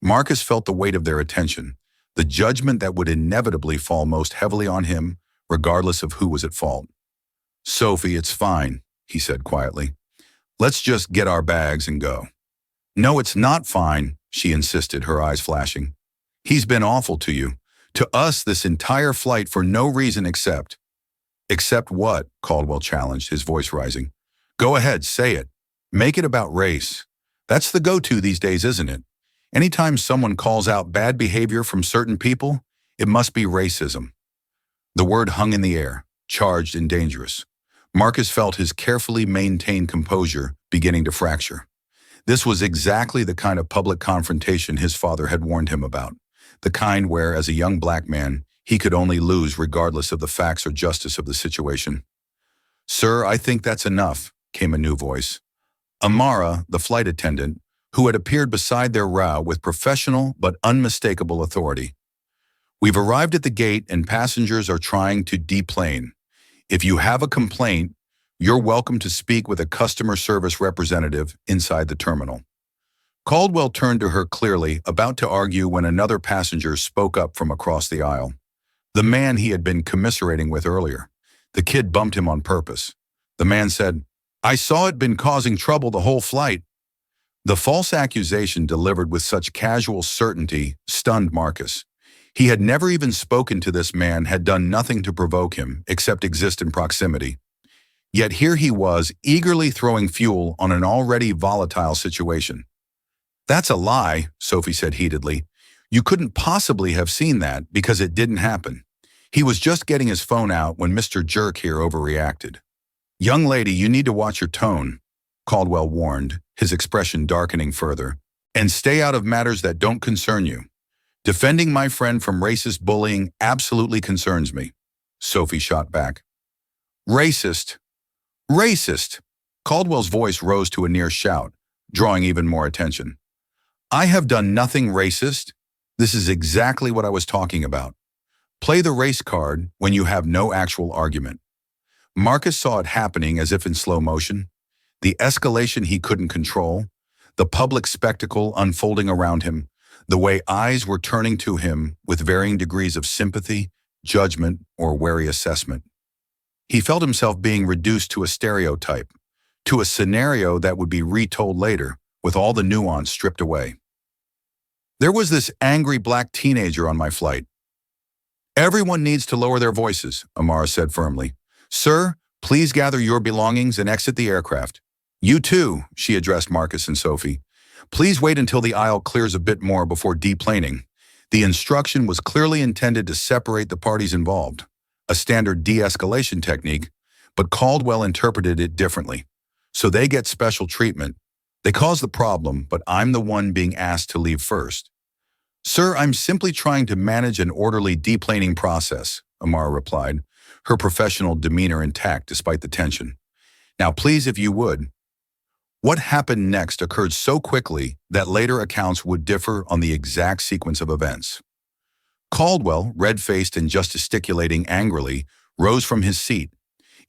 Marcus felt the weight of their attention, the judgment that would inevitably fall most heavily on him, regardless of who was at fault. "Sophie, it's fine," he said quietly. "Let's just get our bags and go." "No, it's not fine," she insisted, her eyes flashing. "He's been awful to you, to us this entire flight for no reason except—" "Except what?" Caldwell challenged, his voice rising. "Go ahead, say it. Make it about race. That's the go-to these days, isn't it? Anytime someone calls out bad behavior from certain people, it must be racism." The word hung in the air, charged and dangerous. Marcus felt his carefully maintained composure beginning to fracture. This was exactly the kind of public confrontation his father had warned him about, the kind where, as a young black man, he could only lose regardless of the facts or justice of the situation. "Sir, I think that's enough," came a new voice. Amara, the flight attendant, who had appeared beside their row with professional but unmistakable authority. "We've arrived at the gate and passengers are trying to deplane. If you have a complaint, you're welcome to speak with a customer service representative inside the terminal." Caldwell turned to her clearly, about to argue when another passenger spoke up from across the aisle. The man he had been commiserating with earlier. The kid bumped him on purpose. The man said, "I saw it been causing trouble the whole flight." The false accusation delivered with such casual certainty stunned Marcus. He had never even spoken to this man, had done nothing to provoke him except exist in proximity. Yet here he was, eagerly throwing fuel on an already volatile situation. "That's a lie," Sophie said heatedly. "You couldn't possibly have seen that because it didn't happen. He was just getting his phone out when Mr. Jerk here overreacted." "Young lady, you need to watch your tone," Caldwell warned, his expression darkening further, "and stay out of matters that don't concern you. Defending my friend from racist bullying absolutely concerns me," Sophie shot back. "Racist? Racist!" Caldwell's voice rose to a near shout, drawing even more attention. "I have done nothing racist. This is exactly what I was talking about. Play the race card when you have no actual argument." Marcus saw it happening as if in slow motion, the escalation he couldn't control, the public spectacle unfolding around him, the way eyes were turning to him with varying degrees of sympathy, judgment, or wary assessment. He felt himself being reduced to a stereotype, to a scenario that would be retold later, with all the nuance stripped away. "There was this angry black teenager on my flight." "Everyone needs to lower their voices," Amara said firmly. "Sir, please gather your belongings and exit the aircraft." "You too," she addressed Marcus and Sophie. "Please wait until the aisle clears a bit more before deplaning." The instruction was clearly intended to separate the parties involved, a standard de-escalation technique, but Caldwell interpreted it differently. "So they get special treatment. They caused the problem, but I'm the one being asked to leave first." "Sir, I'm simply trying to manage an orderly deplaning process," Amara replied, her professional demeanor intact despite the tension. "Now please, if you would." What happened next occurred so quickly that later accounts would differ on the exact sequence of events. Caldwell, red-faced and gesticulating angrily, rose from his seat.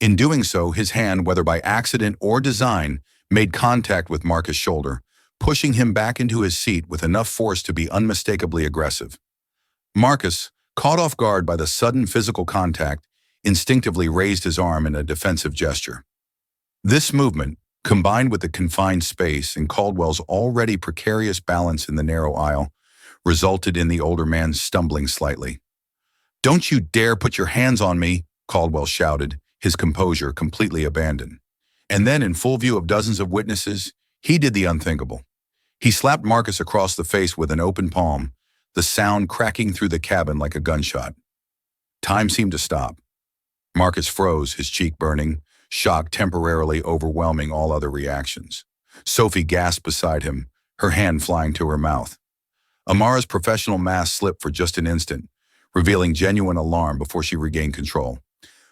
In doing so, his hand, whether by accident or design, made contact with Marcus' shoulder, pushing him back into his seat with enough force to be unmistakably aggressive. Marcus, caught off guard by the sudden physical contact, instinctively raised his arm in a defensive gesture. This movement, combined with the confined space and Caldwell's already precarious balance in the narrow aisle, resulted in the older man stumbling slightly. "Don't you dare put your hands on me," Caldwell shouted, his composure completely abandoned. And then, in full view of dozens of witnesses, he did the unthinkable. He slapped Marcus across the face with an open palm, the sound cracking through the cabin like a gunshot. Time seemed to stop. Marcus froze, his cheek burning, shock temporarily overwhelming all other reactions. Sophie gasped beside him, her hand flying to her mouth. Amara's professional mask slipped for just an instant, revealing genuine alarm before she regained control.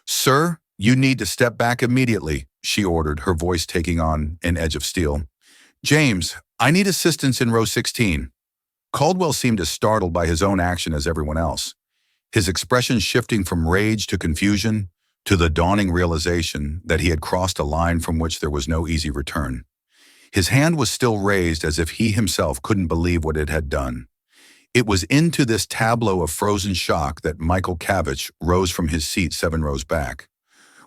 "Sir, you need to step back immediately," she ordered, her voice taking on an edge of steel. "James, I need assistance in row 16. Caldwell seemed as startled by his own action as everyone else, his expression shifting from rage to confusion to the dawning realization that he had crossed a line from which there was no easy return. His hand was still raised as if he himself couldn't believe what it had done. It was into this tableau of frozen shock that Michael Cavich rose from his seat 7 rows back.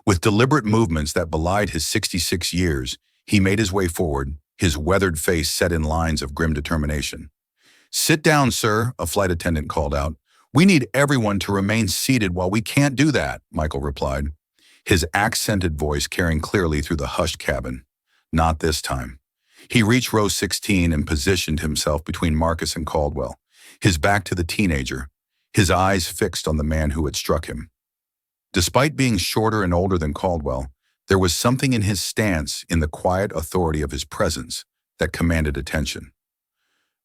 With deliberate movements that belied his 66 years, he made his way forward, his weathered face set in lines of grim determination. "Sit down, sir," a flight attendant called out. "We need everyone to remain seated." "While we can't do that," Michael replied, his accented voice carrying clearly through the hushed cabin. "Not this time." He reached row 16 and positioned himself between Marcus and Caldwell, his back to the teenager, his eyes fixed on the man who had struck him. Despite being shorter and older than Caldwell, there was something in his stance, in the quiet authority of his presence, that commanded attention.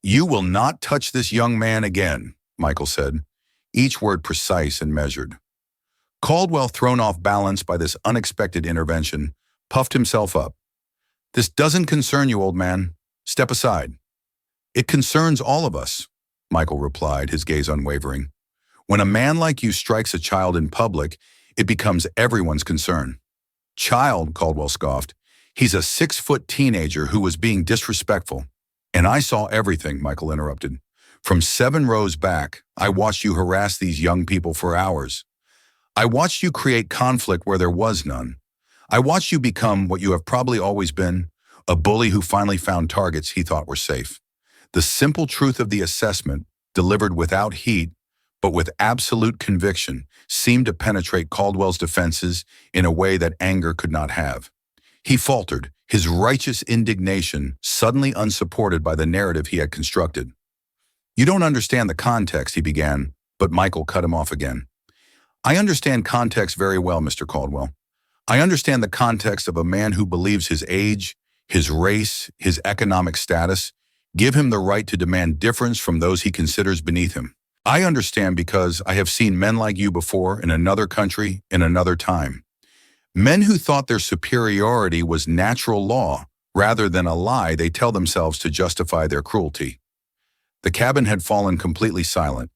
"You will not touch this young man again," Michael said, each word precise and measured. Caldwell, thrown off balance by this unexpected intervention, puffed himself up. "This doesn't concern you, old man. Step aside." "It concerns all of us," Michael replied, his gaze unwavering. "When a man like you strikes a child in public, it becomes everyone's concern." "Child," Caldwell scoffed. "He's a 6-foot teenager who was being disrespectful." "And I saw everything," Michael interrupted. "From 7 rows back, I watched you harass these young people for hours. I watched you create conflict where there was none. I watched you become what you have probably always been, a bully who finally found targets he thought were safe." The simple truth of the assessment, delivered without heat, but with absolute conviction, seemed to penetrate Caldwell's defenses in a way that anger could not have. He faltered, his righteous indignation suddenly unsupported by the narrative he had constructed. "You don't understand the context," he began, but Michael cut him off again. "I understand context very well, Mr. Caldwell. I understand the context of a man who believes his age, his race, his economic status give him the right to demand difference from those he considers beneath him. I understand because I have seen men like you before in another country, in another time. Men who thought their superiority was natural law rather than a lie they tell themselves to justify their cruelty." The cabin had fallen completely silent,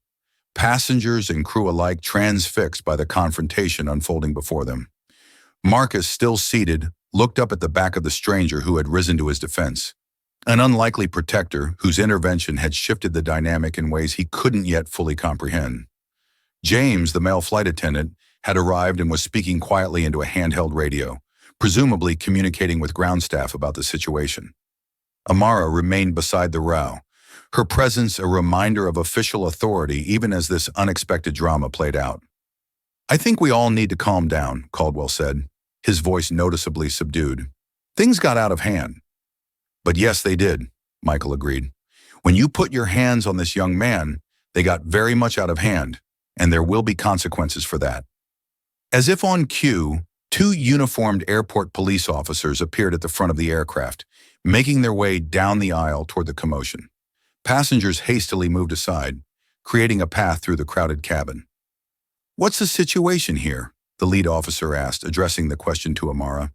passengers and crew alike transfixed by the confrontation unfolding before them. Marcus, still seated, looked up at the back of the stranger who had risen to his defense. An unlikely protector whose intervention had shifted the dynamic in ways he couldn't yet fully comprehend. James, the male flight attendant, had arrived and was speaking quietly into a handheld radio, presumably communicating with ground staff about the situation. Amara remained beside the row, her presence a reminder of official authority even as this unexpected drama played out. "I think we all need to calm down," Caldwell said, his voice noticeably subdued. "Things got out of hand." "But yes, they did," Michael agreed. "When you put your hands on this young man, they got very much out of hand, and there will be consequences for that." As if on cue, 2 uniformed airport police officers appeared at the front of the aircraft, making their way down the aisle toward the commotion. Passengers hastily moved aside, creating a path through the crowded cabin. "What's the situation here?" the lead officer asked, addressing the question to Amara.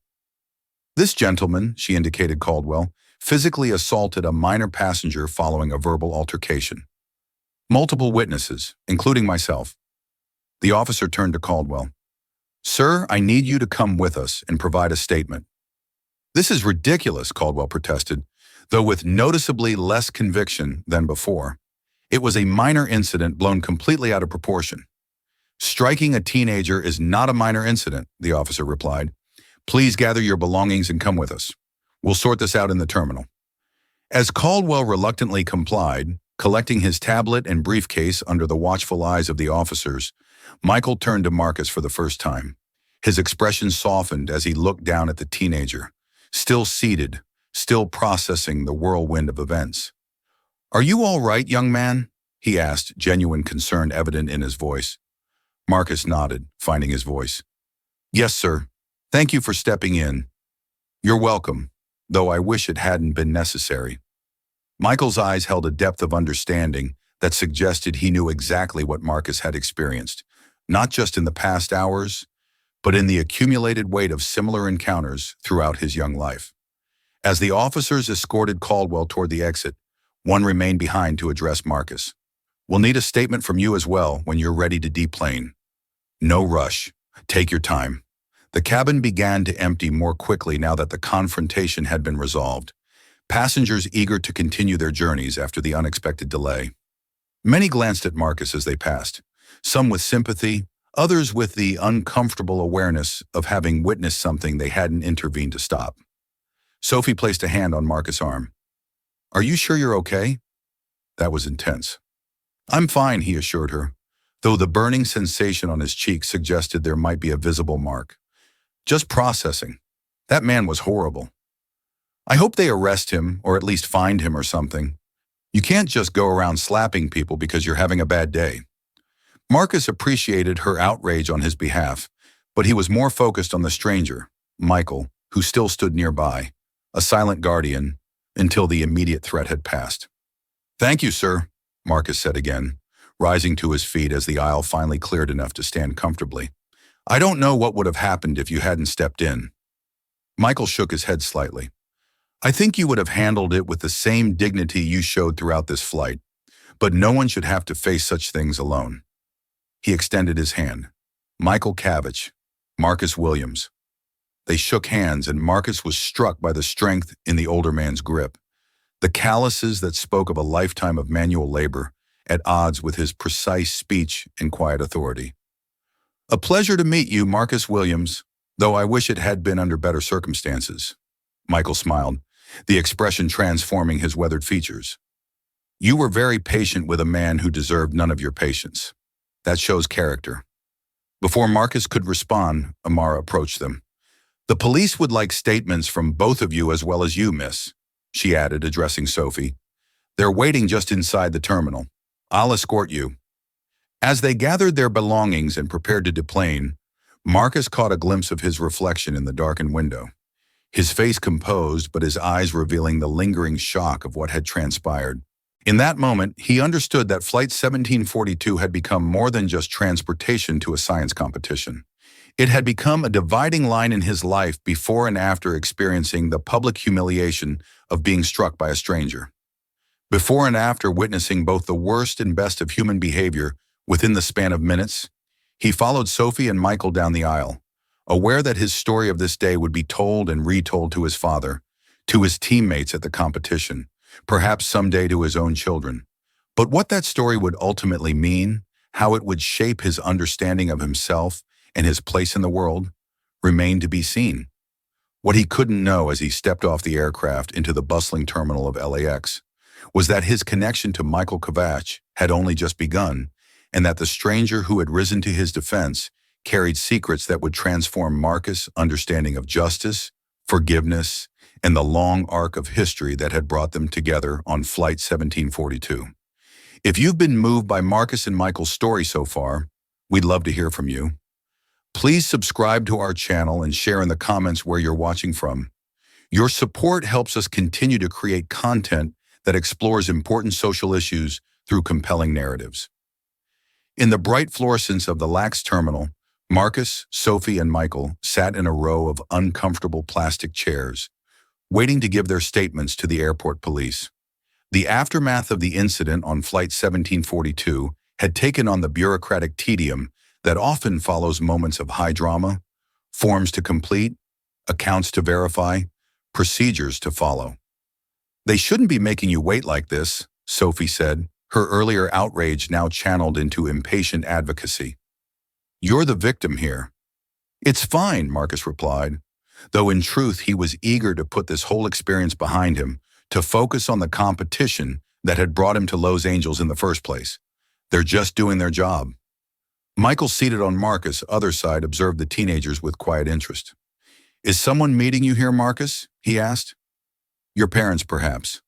"This gentleman," she indicated Caldwell, physically assaulted a minor passenger following a verbal altercation. "Multiple witnesses, including myself." The officer turned to Caldwell. "Sir, I need you to come with us and provide a statement." "This is ridiculous," Caldwell protested, though with noticeably less conviction than before. "It was a minor incident blown completely out of proportion." "Striking a teenager is not a minor incident," the officer replied. "Please gather your belongings and come with us. We'll sort this out in the terminal." As Caldwell reluctantly complied, collecting his tablet and briefcase under the watchful eyes of the officers, Michael turned to Marcus for the first time. His expression softened as he looked down at the teenager, still seated, still processing the whirlwind of events. "Are you all right, young man?" he asked, genuine concern evident in his voice. Marcus nodded, finding his voice. "Yes, sir. Thank you for stepping in." "You're welcome, though I wish it hadn't been necessary." Michael's eyes held a depth of understanding that suggested he knew exactly what Marcus had experienced, not just in the past hours, but in the accumulated weight of similar encounters throughout his young life. As the officers escorted Caldwell toward the exit, one remained behind to address Marcus. "We'll need a statement from you as well when you're ready to deplane. No rush. Take your time." The cabin began to empty more quickly now that the confrontation had been resolved, passengers eager to continue their journeys after the unexpected delay. Many glanced at Marcus as they passed, some with sympathy, others with the uncomfortable awareness of having witnessed something they hadn't intervened to stop. Sophie placed a hand on Marcus' arm. "Are you sure you're okay?" That was intense. "I'm fine," he assured her, though the burning sensation on his cheek suggested there might be a visible mark. "Just processing. That man was horrible. I hope they arrest him, or at least find him or something. You can't just go around slapping people because you're having a bad day." Marcus appreciated her outrage on his behalf, But he was more focused on the stranger, Michael, who still stood nearby, a silent guardian, until the immediate threat had passed. "Thank you, sir," Marcus said again, rising to his feet as the aisle finally cleared enough to stand comfortably. "I don't know what would have happened if you hadn't stepped in." Michael shook his head slightly. "I think you would have handled it with the same dignity you showed throughout this flight, but no one should have to face such things alone." He extended his hand. "Michael Cavich, Marcus Williams." They shook hands, and Marcus was struck by the strength in the older man's grip, the calluses that spoke of a lifetime of manual labor, at odds with his precise speech and quiet authority. "A pleasure to meet you, Marcus Williams, though I wish it had been under better circumstances." Michael smiled, the expression transforming his weathered features. "You were very patient with a man who deserved none of your patience. That shows character." Before Marcus could respond, Amara approached them. "The police would like statements from both of you as well as you, miss," she added, addressing Sophie. "They're waiting just inside the terminal. I'll escort you." As they gathered their belongings and prepared to deplane, Marcus caught a glimpse of his reflection in the darkened window. His face composed, but his eyes revealing the lingering shock of what had transpired. In that moment, he understood that Flight 1742 had become more than just transportation to a science competition. It had become a dividing line in his life before and after experiencing the public humiliation of being struck by a stranger. Before and after witnessing both the worst and best of human behavior within the span of minutes, he followed Sophie and Michael down the aisle, aware that his story of this day would be told and retold to his father, to his teammates at the competition, perhaps someday to his own children. But what that story would ultimately mean, how it would shape his understanding of himself and his place in the world, remained to be seen. What he couldn't know as he stepped off the aircraft into the bustling terminal of LAX was that his connection to Michael Cavich had only just begun, and that the stranger who had risen to his defense carried secrets that would transform Marcus' understanding of justice, forgiveness, and the long arc of history that had brought them together on Flight 1742. If you've been moved by Marcus and Michael's story so far, we'd love to hear from you. Please subscribe to our channel and share in the comments where you're watching from. Your support helps us continue to create content that explores important social issues through compelling narratives. In the bright fluorescence of the LAX terminal, Marcus, Sophie, and Michael sat in a row of uncomfortable plastic chairs, waiting to give their statements to the airport police. The aftermath of the incident on Flight 1742 had taken on the bureaucratic tedium that often follows moments of high drama, forms to complete, accounts to verify, procedures to follow. "They shouldn't be making you wait like this," Sophie said, her earlier outrage now channeled into impatient advocacy. "You're the victim here." "It's fine," Marcus replied, though in truth he was eager to put this whole experience behind him, to focus on the competition that had brought him to Los Angeles in the first place. "They're just doing their job." Michael, seated on Marcus' other side, observed the teenagers with quiet interest. "Is someone meeting you here, Marcus?" he asked. "Your parents, perhaps."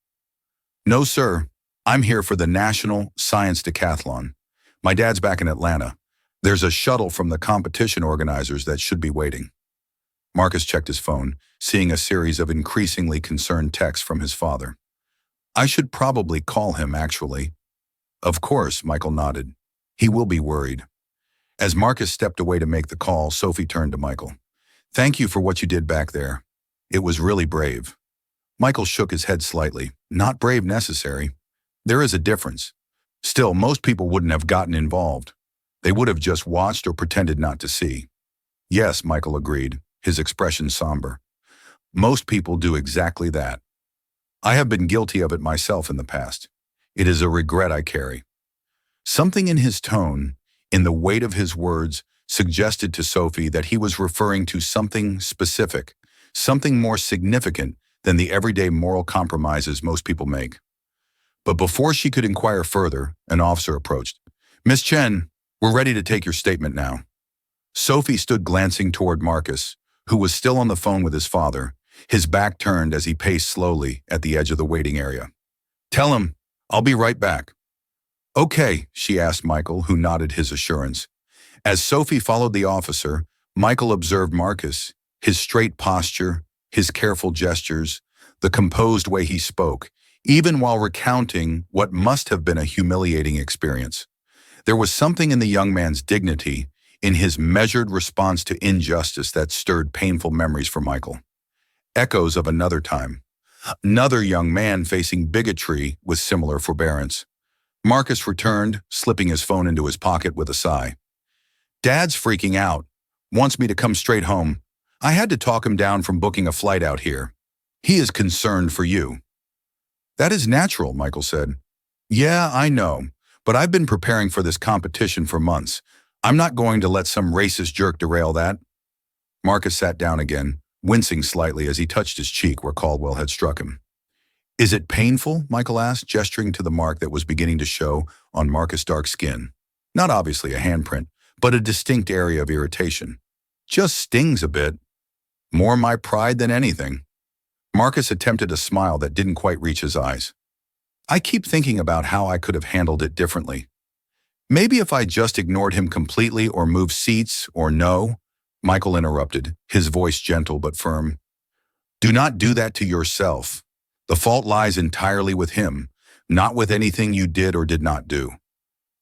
"No, sir. I'm here for the National Science Decathlon. My dad's back in Atlanta. There's a shuttle from the competition organizers that should be waiting." Marcus checked his phone, seeing a series of increasingly concerned texts from his father. "I should probably call him, actually." "Of course," Michael nodded. "He will be worried." As Marcus stepped away to make the call, Sophie turned to Michael. "Thank you for what you did back there. It was really brave." Michael shook his head slightly. "Not brave necessary. There is a difference. Still, most people wouldn't have gotten involved. They would have just watched or pretended not to see." "Yes," Michael agreed, his expression somber. "Most people do exactly that. I have been guilty of it myself in the past. It is a regret I carry." Something in his tone, in the weight of his words, suggested to Sophie that he was referring to something specific, something more significant than the everyday moral compromises most people make. But before she could inquire further, an officer approached. "Miss Chen, we're ready to take your statement now." Sophie stood glancing toward Marcus, who was still on the phone with his father, his back turned as he paced slowly at the edge of the waiting area. "Tell him, I'll be right back." "Okay," she asked Michael, who nodded his assurance. As Sophie followed the officer, Michael observed Marcus, his straight posture, his careful gestures, the composed way he spoke, even while recounting what must have been a humiliating experience. There was something in the young man's dignity, in his measured response to injustice that stirred painful memories for Michael. Echoes of another time. Another young man facing bigotry with similar forbearance. Marcus returned, slipping his phone into his pocket with a sigh. "Dad's freaking out. Wants me to come straight home. I had to talk him down from booking a flight out here. He is concerned for you." "That is natural," Michael said. "Yeah, I know, but I've been preparing for this competition for months. I'm not going to let some racist jerk derail that." Marcus sat down again, wincing slightly as he touched his cheek where Caldwell had struck him. "Is it painful?" Michael asked, gesturing to the mark that was beginning to show on Marcus' dark skin. Not obviously a handprint, but a distinct area of irritation. "Just stings a bit. More my pride than anything." Marcus attempted a smile that didn't quite reach his eyes. "I keep thinking about how I could have handled it differently. Maybe if I just ignored him completely or moved seats or no." Michael interrupted, his voice gentle but firm. "Do not do that to yourself. The fault lies entirely with him, not with anything you did or did not do.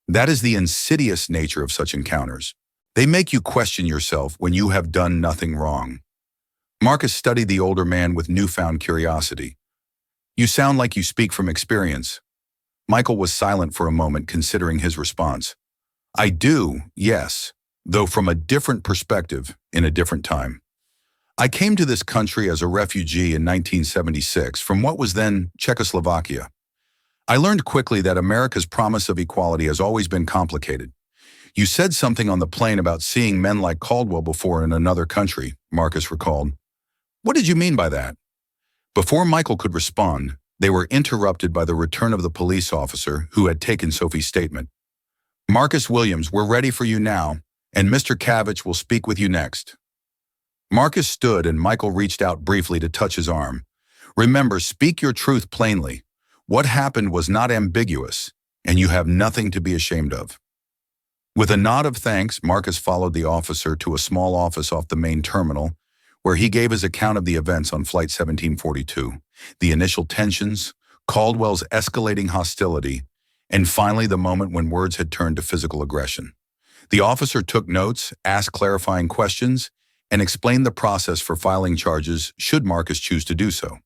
That is the insidious nature of such encounters. They make you question yourself when you have done nothing wrong." Marcus studied the older man with newfound curiosity. "You sound like you speak from experience." Michael was silent for a moment, considering his response. "I do, yes, though from a different perspective, in a different time. I came to this country as a refugee in 1976 from what was then Czechoslovakia. I learned quickly that America's promise of equality has always been complicated. You said something on the plane about seeing men like Caldwell before in another country," Marcus recalled. "What did you mean by that?" Before Michael could respond, they were interrupted by the return of the police officer who had taken Sophie's statement. "Marcus Williams, we're ready for you now, and Mr. Cavich will speak with you next." Marcus stood and Michael reached out briefly to touch his arm. "Remember, speak your truth plainly. What happened was not ambiguous, and you have nothing to be ashamed of." With a nod of thanks, Marcus followed the officer to a small office off the main terminal, where he gave his account of the events on Flight 1742, the initial tensions, Caldwell's escalating hostility, and finally the moment when words had turned to physical aggression. The officer took notes, asked clarifying questions, and explained the process for filing charges should Marcus choose to do so.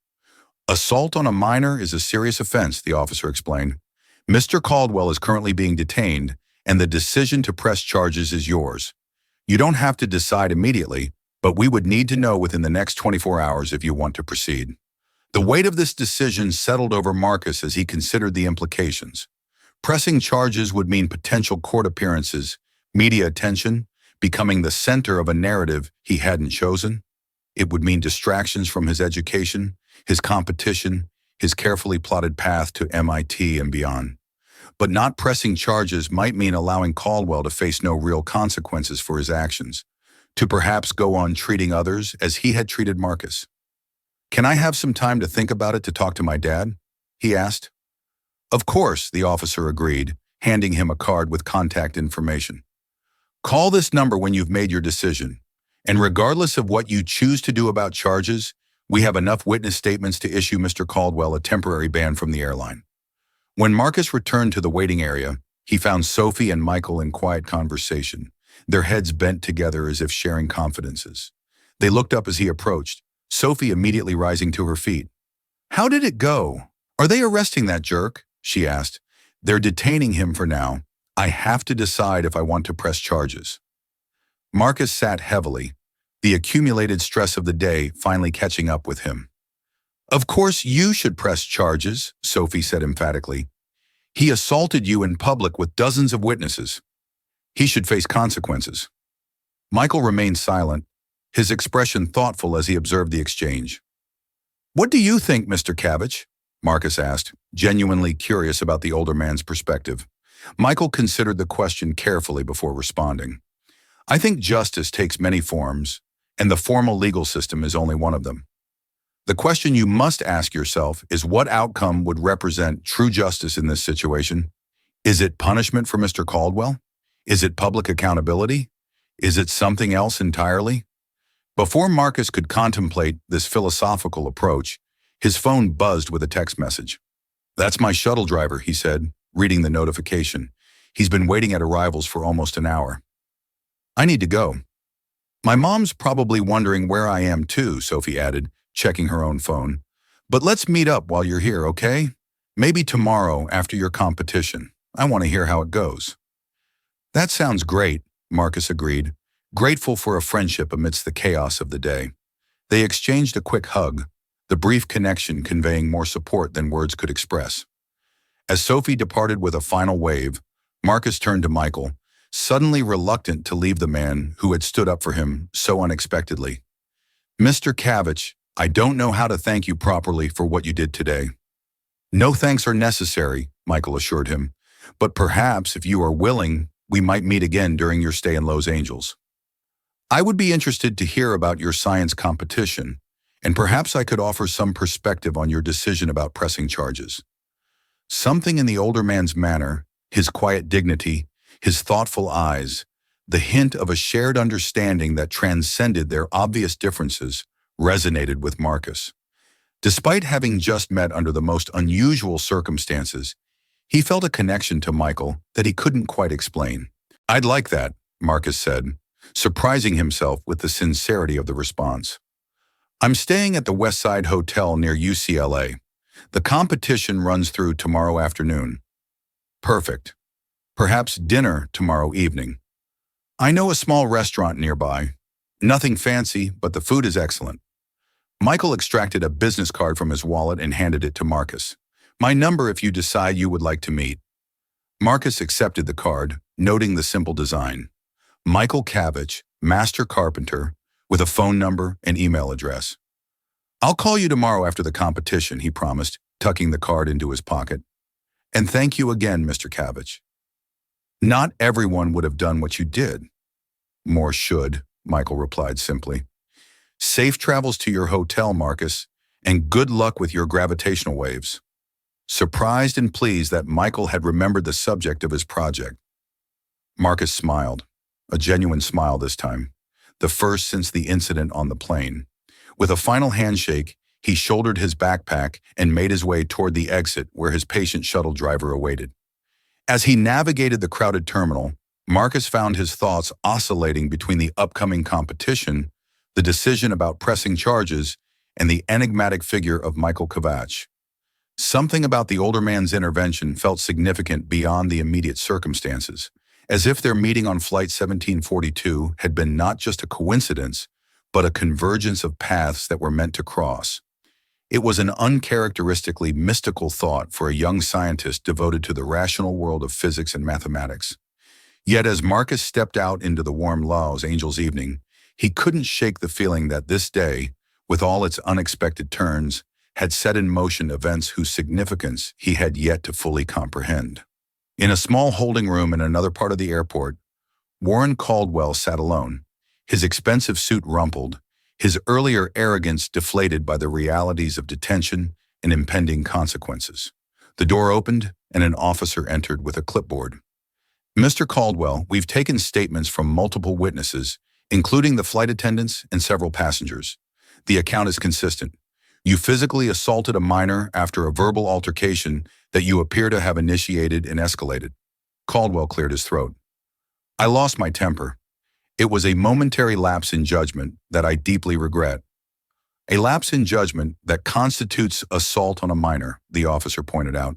"Assault on a minor is a serious offense," the officer explained. "Mr. Caldwell is currently being detained, and the decision to press charges is yours. You don't have to decide immediately, but we would need to know within the next 24 hours if you want to proceed." The weight of this decision settled over Marcus as he considered the implications. Pressing charges would mean potential court appearances, media attention, becoming the center of a narrative he hadn't chosen. It would mean distractions from his education, his competition, his carefully plotted path to MIT and beyond. But not pressing charges might mean allowing Caldwell to face no real consequences for his actions, to perhaps go on treating others as he had treated Marcus. "Can I have some time to think about it to talk to my dad?" he asked. "Of course," the officer agreed, handing him a card with contact information. "Call this number when you've made your decision, and regardless of what you choose to do about charges, we have enough witness statements to issue Mr. Caldwell a temporary ban from the airline." When Marcus returned to the waiting area, he found Sophie and Michael in quiet conversation, their heads bent together as if sharing confidences. They looked up as he approached, Sophie immediately rising to her feet. "How did it go? Are they arresting that jerk?" she asked. "They're detaining him for now. I have to decide if I want to press charges." Marcus sat heavily, the accumulated stress of the day finally catching up with him. "Of course you should press charges," Sophie said emphatically. "He assaulted you in public with dozens of witnesses. He should face consequences." Michael remained silent, his expression thoughtful as he observed the exchange. "What do you think, Mr. Cavich?" Marcus asked, genuinely curious about the older man's perspective. Michael considered the question carefully before responding. "I think justice takes many forms, and the formal legal system is only one of them. The question you must ask yourself is what outcome would represent true justice in this situation? Is it punishment for Mr. Caldwell? Is it public accountability? Is it something else entirely? Before Marcus could contemplate this philosophical approach, his phone buzzed with a text message. "That's my shuttle driver," he said, reading the notification. "He's been waiting at arrivals for almost an hour." "I need to go." "My mom's probably wondering where I am too," Sophie added, checking her own phone. "But let's meet up while you're here, okay? Maybe tomorrow after your competition. I want to hear how it goes." "That sounds great," Marcus agreed, grateful for a friendship amidst the chaos of the day. They exchanged a quick hug, the brief connection conveying more support than words could express. As Sophie departed with a final wave, Marcus turned to Michael, suddenly reluctant to leave the man who had stood up for him so unexpectedly. "Mr. Cavich, I don't know how to thank you properly for what you did today." "No thanks are necessary," Michael assured him, "but perhaps if you are willing, we might meet again during your stay in Los Angeles. I would be interested to hear about your science competition, and perhaps I could offer some perspective on your decision about pressing charges." Something in the older man's manner, his quiet dignity, his thoughtful eyes, the hint of a shared understanding that transcended their obvious differences, resonated with Marcus. Despite having just met under the most unusual circumstances, he felt a connection to Michael that he couldn't quite explain. "I'd like that," Marcus said, surprising himself with the sincerity of the response. "I'm staying at the West Side Hotel near UCLA. The competition runs through tomorrow afternoon." "Perfect. Perhaps dinner tomorrow evening. I know a small restaurant nearby. Nothing fancy, but the food is excellent." Michael extracted a business card from his wallet and handed it to Marcus. "My number if you decide you would like to meet." Marcus accepted the card, noting the simple design. Michael Cavich, Master Carpenter, with a phone number and email address. "I'll call you tomorrow after the competition," he promised, tucking the card into his pocket. "And thank you again, Mr. Cavich." "Not everyone would have done what you did." "More should," Michael replied simply. "Safe travels to your hotel, Marcus, and good luck with your gravitational waves." Surprised and pleased that Michael had remembered the subject of his project, Marcus smiled, a genuine smile this time, the first since the incident on the plane. With a final handshake, he shouldered his backpack and made his way toward the exit where his patient shuttle driver awaited. As he navigated the crowded terminal, Marcus found his thoughts oscillating between the upcoming competition, the decision about pressing charges, and the enigmatic figure of Michael Cavich. Something about the older man's intervention felt significant beyond the immediate circumstances, as if their meeting on Flight 1742 had been not just a coincidence, but a convergence of paths that were meant to cross. It was an uncharacteristically mystical thought for a young scientist devoted to the rational world of physics and mathematics. Yet as Marcus stepped out into the warm Los Angeles evening, he couldn't shake the feeling that this day, with all its unexpected turns, had set in motion events whose significance he had yet to fully comprehend. In a small holding room in another part of the airport, Warren Caldwell sat alone, his expensive suit rumpled, his earlier arrogance deflated by the realities of detention and impending consequences. The door opened, and an officer entered with a clipboard. "Mr. Caldwell, we've taken statements from multiple witnesses, including the flight attendants and several passengers. The account is consistent. You physically assaulted a minor after a verbal altercation that you appear to have initiated and escalated." Caldwell cleared his throat. "I lost my temper. It was a momentary lapse in judgment that I deeply regret." "A lapse in judgment that constitutes assault on a minor," the officer pointed out.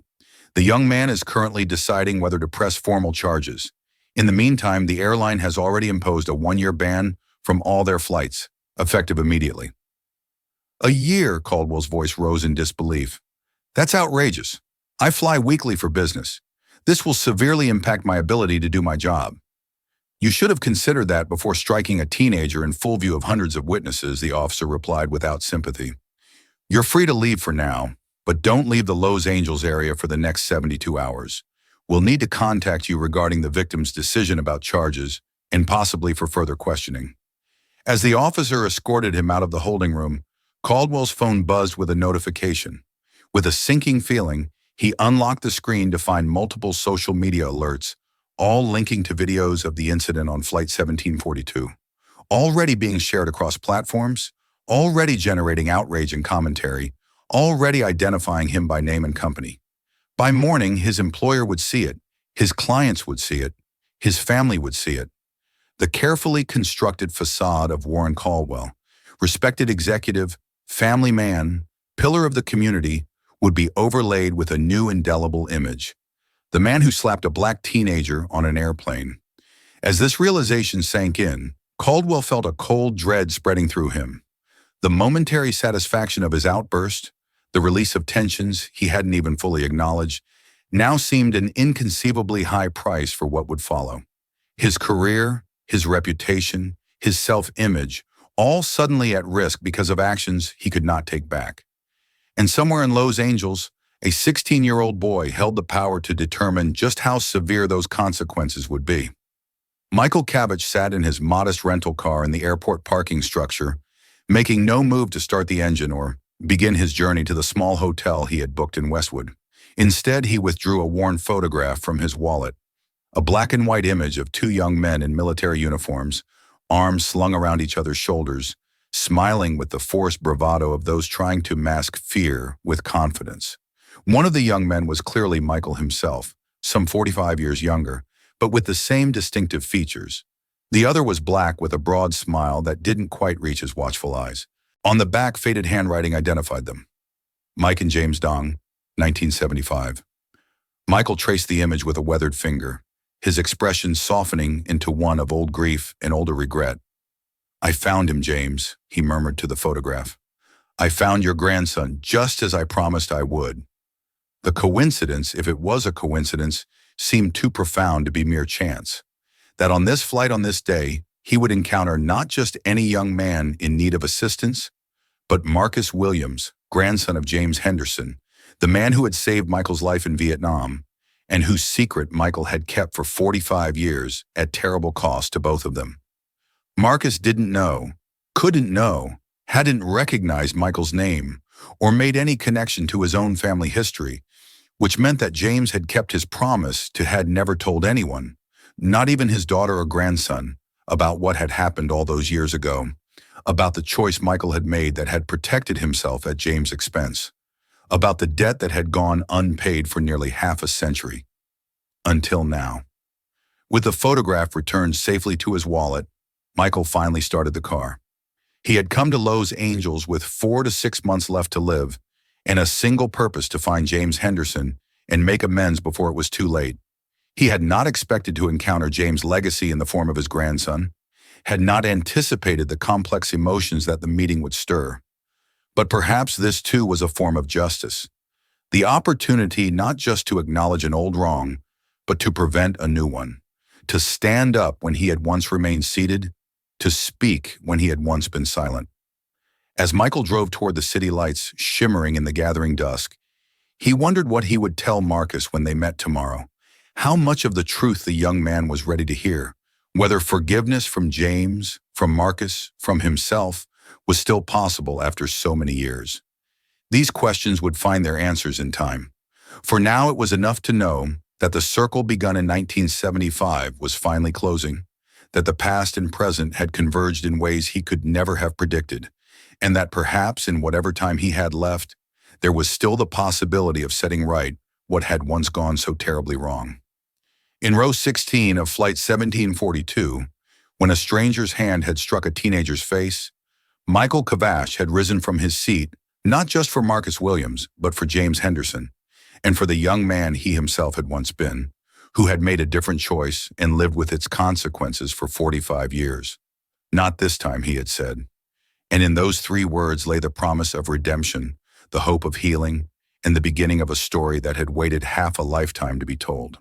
"The young man is currently deciding whether to press formal charges. In the meantime, the airline has already imposed a 1-year ban from all their flights, effective immediately." "A year," Caldwell's voice rose in disbelief. "That's outrageous. I fly weekly for business. This will severely impact my ability to do my job." "You should have considered that before striking a teenager in full view of hundreds of witnesses," the officer replied without sympathy. "You're free to leave for now, but don't leave the Los Angeles area for the next 72 hours. We'll need to contact you regarding the victim's decision about charges and possibly for further questioning." As the officer escorted him out of the holding room, Caldwell's phone buzzed with a notification. With a sinking feeling, he unlocked the screen to find multiple social media alerts, all linking to videos of the incident on Flight 1742, already being shared across platforms, already generating outrage and commentary, already identifying him by name and company. By morning, his employer would see it, his clients would see it, his family would see it. The carefully constructed facade of Warren Caldwell, respected executive, family man, pillar of the community, would be overlaid with a new indelible image. The man who slapped a black teenager on an airplane. As this realization sank in, Caldwell felt a cold dread spreading through him. The momentary satisfaction of his outburst, the release of tensions he hadn't even fully acknowledged, now seemed an inconceivably high price for what would follow. His career, his reputation, his self-image, all suddenly at risk because of actions he could not take back. And somewhere in Los Angeles, a 16-year-old boy held the power to determine just how severe those consequences would be. Michael Cabbage sat in his modest rental car in the airport parking structure, making no move to start the engine or begin his journey to the small hotel he had booked in Westwood. Instead, he withdrew a worn photograph from his wallet, a black and white image of two young men in military uniforms, arms slung around each other's shoulders, smiling with the forced bravado of those trying to mask fear with confidence. One of the young men was clearly Michael himself, some 45 years younger, but with the same distinctive features. The other was black with a broad smile that didn't quite reach his watchful eyes. On the back, faded handwriting identified them. Mike and James Dong, 1975. Michael traced the image with a weathered finger, his expression softening into one of old grief and older regret. "I found him, James," he murmured to the photograph. "I found your grandson just as I promised I would." The coincidence, if it was a coincidence, seemed too profound to be mere chance. That on this flight on this day, he would encounter not just any young man in need of assistance, but Marcus Williams, grandson of James Henderson, the man who had saved Michael's life in Vietnam, and whose secret Michael had kept for 45 years at terrible cost to both of them. Marcus didn't know, couldn't know, hadn't recognized Michael's name, or made any connection to his own family history, which meant that James had kept his promise to had never told anyone, not even his daughter or grandson, about what had happened all those years ago, about the choice Michael had made that had protected himself at James' expense, about the debt that had gone unpaid for nearly half a century. Until now. With the photograph returned safely to his wallet, Michael finally started the car. He had come to Los Angeles with 4 to 6 months left to live, and a single purpose to find James Henderson and make amends before it was too late. He had not expected to encounter James' legacy in the form of his grandson, had not anticipated the complex emotions that the meeting would stir. But perhaps this too was a form of justice. The opportunity not just to acknowledge an old wrong, but to prevent a new one. To stand up when he had once remained seated, to speak when he had once been silent. As Michael drove toward the city lights shimmering in the gathering dusk, he wondered what he would tell Marcus when they met tomorrow. How much of the truth the young man was ready to hear, whether forgiveness from James, from Marcus, from himself, was still possible after so many years. These questions would find their answers in time. For now, it was enough to know that the circle begun in 1975 was finally closing, that the past and present had converged in ways he could never have predicted, and that perhaps in whatever time he had left, there was still the possibility of setting right what had once gone so terribly wrong. In row 16 of Flight 1742, when a stranger's hand had struck a teenager's face, Michael Cabbage had risen from his seat, not just for Marcus Williams, but for James Henderson, and for the young man he himself had once been, who had made a different choice and lived with its consequences for 45 years. "Not this time," he had said. And in those 3 words lay the promise of redemption, the hope of healing, and the beginning of a story that had waited half a lifetime to be told.